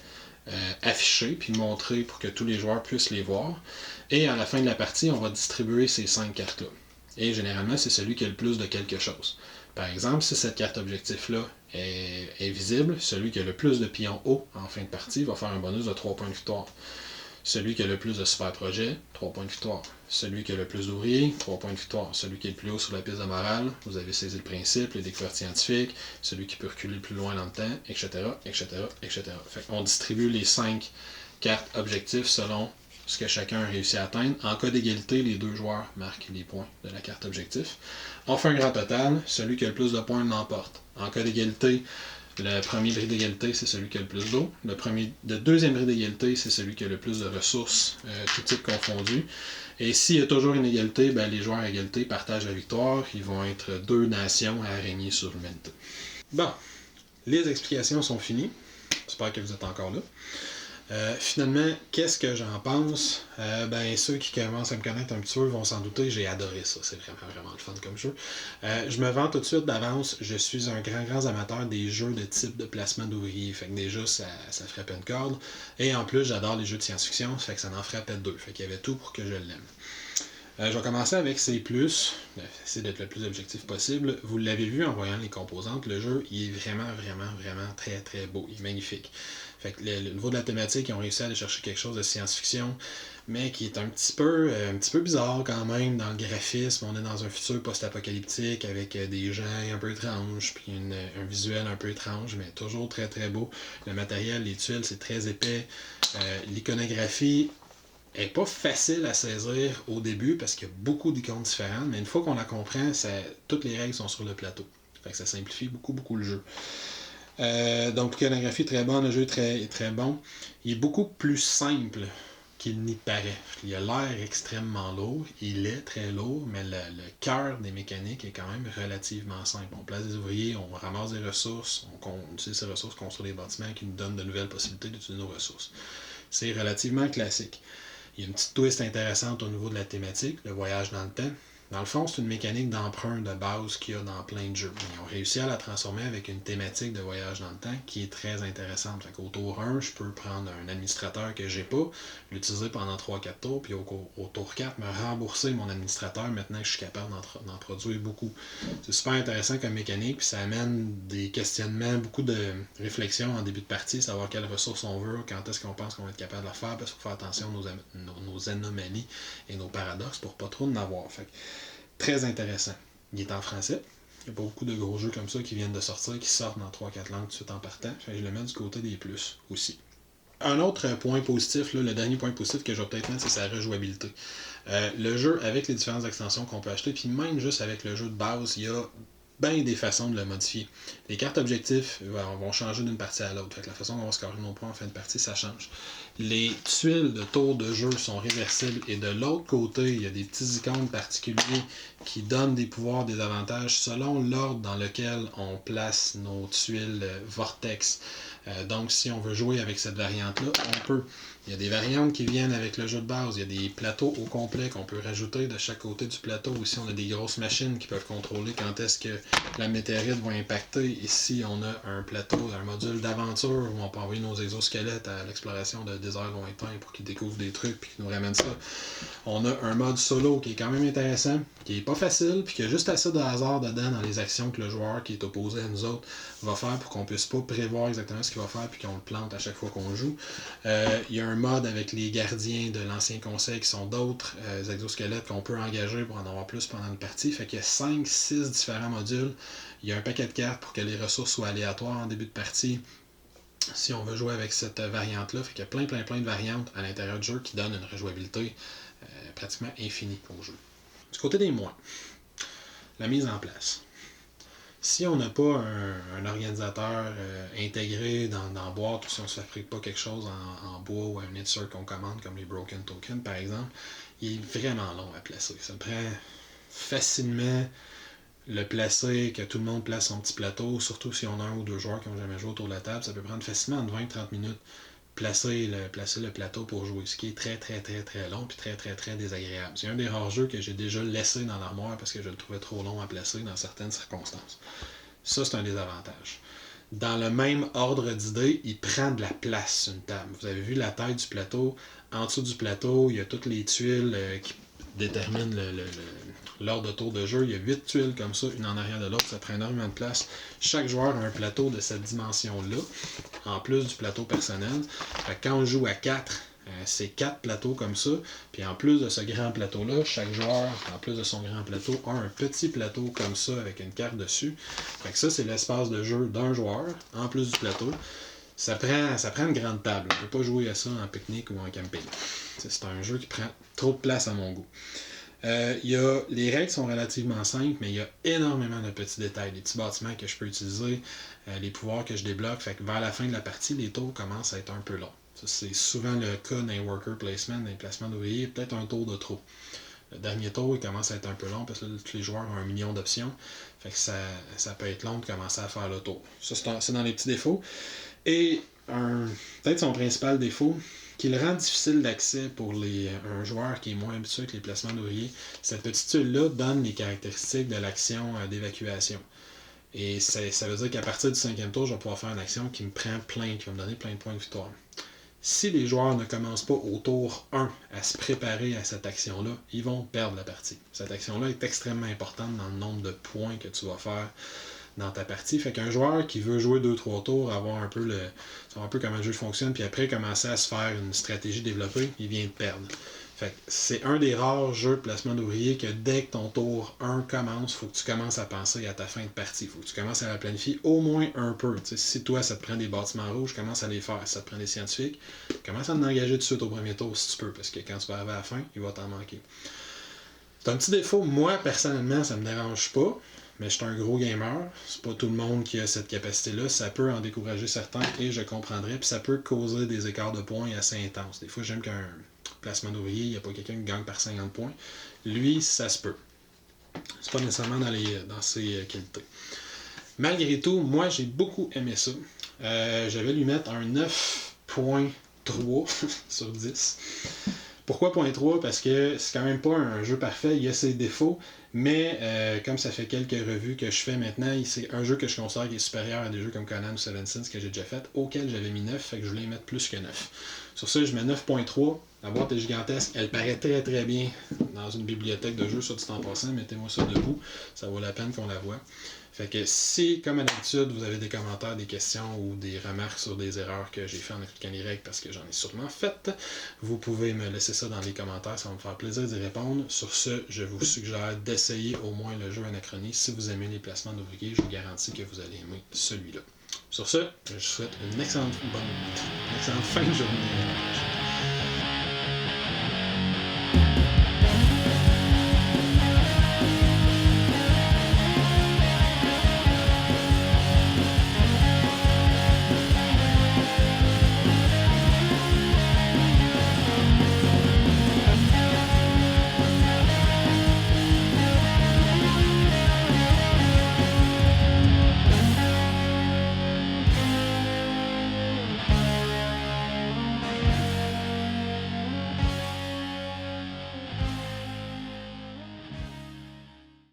afficher puis montrer pour que tous les joueurs puissent les voir. Et à la fin de la partie, on va distribuer ces 5 cartes-là. Et généralement, c'est celui qui a le plus de quelque chose. Par exemple, si cette carte objectif-là est visible, celui qui a le plus de pions hauts en fin de partie va faire un bonus de 3 points de victoire. Celui qui a le plus de super projets, 3 points de victoire. Celui qui a le plus d'ouvriers, 3 points de victoire. Celui qui est le plus haut sur la piste de morale, vous avez saisi le principe, les découvertes scientifiques, celui qui peut reculer le plus loin dans le temps, etc., etc., etc. Fait qu'on distribue les 5 cartes objectifs selon ce que chacun a réussi à atteindre. En cas d'égalité, les 2 joueurs marquent les points de la carte objectif. On fait un grand total, celui qui a le plus de points l'emporte. En cas d'égalité, le premier bris d'égalité, c'est celui qui a le plus d'eau. Le deuxième bris d'égalité, c'est celui qui a le plus de ressources, tout type confondu. Et s'il y a toujours une égalité, ben, les joueurs à égalité partagent la victoire. Ils vont être 2 nations à régner sur l'humanité. Bon, les explications sont finies. J'espère que vous êtes encore là. Finalement, qu'est-ce que j'en pense? Ben, ceux qui commencent à me connaître un petit peu vont s'en douter, j'ai adoré ça, c'est vraiment, vraiment le fun comme jeu. Je me vends tout de suite d'avance, je suis un grand amateur des jeux de type de placement d'ouvriers, fait que déjà, ça frappait une corde. Et en plus, j'adore les jeux de science-fiction, fait que ça en frappait 2, fait qu'il y avait tout pour que je l'aime. Je vais commencer avec C+, essayer d'être le plus objectif possible. Vous l'avez vu en voyant les composantes, le jeu il est vraiment très très beau, il est magnifique. Fait que le niveau de la thématique, ils ont réussi à aller chercher quelque chose de science-fiction, mais qui est un petit peu bizarre quand même dans le graphisme. On est dans un futur post-apocalyptique avec des gens un peu étranges, puis un visuel un peu étrange, mais toujours très très beau. Le matériel, les tuiles, c'est très épais. L'iconographie est pas facile à saisir au début parce qu'il y a beaucoup d'icônes différentes, mais une fois qu'on la comprend, toutes les règles sont sur le plateau. Fait que ça simplifie beaucoup le jeu. Donc l'iconographie est très bonne, le jeu est très bon. Il est beaucoup plus simple qu'il n'y paraît. Il a l'air extrêmement lourd, il est très lourd, mais le cœur des mécaniques est quand même relativement simple. On place des ouvriers, on ramasse des ressources, on utilise ces ressources, on construit des bâtiments qui nous donnent de nouvelles possibilités d'utiliser nos ressources. C'est relativement classique. Il y a une petite twist intéressante au niveau de la thématique, le voyage dans le temps. Dans le fond, c'est une mécanique d'emprunt de base qu'il y a dans plein de jeux. Ils ont réussi à la transformer avec une thématique de voyage dans le temps qui est très intéressante. Fait qu'au tour 1, je peux prendre un administrateur que j'ai pas, l'utiliser pendant 3-4 tours, puis au tour 4, me rembourser mon administrateur maintenant que je suis capable d'en produire beaucoup. C'est super intéressant comme mécanique, puis ça amène des questionnements, beaucoup de réflexions en début de partie, savoir quelles ressources on veut, quand est-ce qu'on pense qu'on va être capable de le faire, parce qu'il faut faire attention à nos anomalies et nos paradoxes pour pas trop en avoir. Fait que, très intéressant. Il est en français. Il n'y a pas beaucoup de gros jeux comme ça qui viennent de sortir, qui sortent dans 3-4 langues tout de suite en partant. Fait que je le mets du côté des plus aussi. Un autre point positif, là, le dernier point positif que je vais peut-être mettre, c'est sa rejouabilité. Le jeu, avec les différentes extensions qu'on peut acheter, puis même juste avec le jeu de base, il y a bien des façons de le modifier. Les cartes objectifs vont changer d'une partie à l'autre. Fait que la façon dont on va scorer nos points en fin de partie, ça change. Les tuiles de tour de jeu sont réversibles et de l'autre côté, il y a des petits icônes particuliers qui donnent des pouvoirs, des avantages selon l'ordre dans lequel on place nos tuiles vortex. Donc si on veut jouer avec cette variante-là, on peut. Il y a des variantes qui viennent avec le jeu de base. Il y a des plateaux au complet qu'on peut rajouter de chaque côté du plateau. Ici, on a des grosses machines qui peuvent contrôler quand est-ce que la météorite va impacter. Ici, on a un plateau, un module d'aventure où on peut envoyer nos exosquelettes à l'exploration de déserts lointains pour qu'ils découvrent des trucs et qu'ils nous ramènent ça. On a un mode solo qui est quand même intéressant, qui est pas facile, puis qui a juste assez de hasard dedans dans les actions que le joueur qui est opposé à nous autres va faire pour qu'on puisse pas prévoir exactement ce qu'il va faire puis qu'on le plante à chaque fois qu'on joue. Il y a un mode avec les gardiens de l'ancien conseil qui sont d'autres exosquelettes qu'on peut engager pour en avoir plus pendant une partie. Fait qu'il y a 5-6 différents modules. Il y a un paquet de cartes pour que les ressources soient aléatoires en début de partie. Si on veut jouer avec cette variante-là, fait qu'il y a plein de variantes à l'intérieur du jeu qui donnent une rejouabilité pratiquement infinie au jeu. Du côté des moins, la mise en place. Si on n'a pas un organisateur intégré dans la boîte, ou si on ne se fabrique pas quelque chose en bois ou un insert qu'on commande, comme les Broken Tokens par exemple, il est vraiment long à placer. Ça prend facilement le placer, que tout le monde place son petit plateau, surtout si on a un ou deux joueurs qui n'ont jamais joué autour de la table, ça peut prendre facilement entre 20 et 30 minutes placer le plateau pour jouer, ce qui est très long puis très désagréable. C'est un des rares jeux que j'ai déjà laissé dans l'armoire parce que je le trouvais trop long à placer dans certaines circonstances. Ça, c'est un des avantages. Dans le même ordre d'idée, il prend de la place sur une table. Vous avez vu la taille du plateau. En dessous du plateau, il y a toutes les tuiles qui déterminent l'ordre de tour de jeu. Il y a 8 tuiles comme ça, une en arrière de l'autre. Ça prend énormément de place. Chaque joueur a un plateau de cette dimension-là, en plus du plateau personnel. Fait que quand on joue à 4 C'est 4 plateaux comme ça. Puis en plus de ce grand plateau-là, chaque joueur, en plus de son grand plateau, a un petit plateau comme ça avec une carte dessus. Fait que ça, c'est l'espace de jeu d'un joueur, en plus du plateau. Ça prend une grande table. On ne peut pas jouer à ça en pique-nique ou en camping. C'est un jeu qui prend trop de place à mon goût. Les règles sont relativement simples, mais il y a énormément de petits détails, des petits bâtiments que je peux utiliser, les pouvoirs que je débloque. Fait que vers la fin de la partie, les tours commencent à être un peu longs. Ça, c'est souvent le cas dans les worker placement, dans les placements d'ouvriers, peut-être un tour de trop. Le dernier tour, il commence à être un peu long parce que là, tous les joueurs ont 1 million d'options. Fait que ça peut être long de commencer à faire le tour. Ça, c'est dans les petits défauts. Et peut-être son principal défaut, qui le rend difficile d'accès pour un joueur qui est moins habitué avec les placements d'ouvriers, cette petite tuile-là donne les caractéristiques de l'action d'évacuation. Et ça veut dire qu'à partir du 5e tour, je vais pouvoir faire une action qui me prend qui va me donner plein de points de victoire. Si les joueurs ne commencent pas au tour 1 à se préparer à cette action-là, ils vont perdre la partie. Cette action-là est extrêmement importante dans le nombre de points que tu vas faire dans ta partie. Fait qu'un joueur qui veut jouer 2-3 tours, savoir un peu comment le jeu fonctionne, puis après commencer à se faire une stratégie développée, il vient de perdre. Fait que c'est un des rares jeux de placement d'ouvriers que dès que ton tour 1 commence, il faut que tu commences à penser à ta fin de partie. Il faut que tu commences à la planifier au moins un peu. T'sais, si toi, ça te prend des bâtiments rouges, commence à les faire. Si ça te prend des scientifiques, commence à t'engager tout de suite au premier tour si tu peux, parce que quand tu vas arriver à la fin, il va t'en manquer. C'est un petit défaut. Moi, personnellement, ça me dérange pas. Mais je suis un gros gamer, c'est pas tout le monde qui a cette capacité-là, ça peut en décourager certains et je comprendrais, puis ça peut causer des écarts de points assez intenses. Des fois, j'aime qu'un placement d'ouvrier, il n'y a pas quelqu'un qui gagne par 50 points. Lui, ça se peut. C'est pas nécessairement dans ses qualités. Malgré tout, moi, j'ai beaucoup aimé ça. Je vais lui mettre un 9.3 sur 10. Pourquoi 0.3? Parce que c'est quand même pas un jeu parfait, il y a ses défauts, mais comme ça fait quelques revues que je fais maintenant, c'est un jeu que je considère qui est supérieur à des jeux comme Conan ou Seven Sins que j'ai déjà fait, auquel j'avais mis 9, fait que je voulais mettre plus que 9. Sur ça, je mets 9.3. La boîte est gigantesque, elle paraît très très bien dans une bibliothèque de jeux, ça du temps passant, mettez-moi ça debout, ça vaut la peine qu'on la voit. Fait que si, comme à l'habitude, vous avez des commentaires, des questions ou des remarques sur des erreurs que j'ai fait en expliquant les règles, parce que j'en ai sûrement fait, vous pouvez me laisser ça dans les commentaires, ça va me faire plaisir d'y répondre. Sur ce, je vous suggère d'essayer au moins le jeu Anachronie. Si vous aimez les placements d'ouvriers, je vous garantis que vous allez aimer celui-là. Sur ce, je vous souhaite une excellente fin de journée.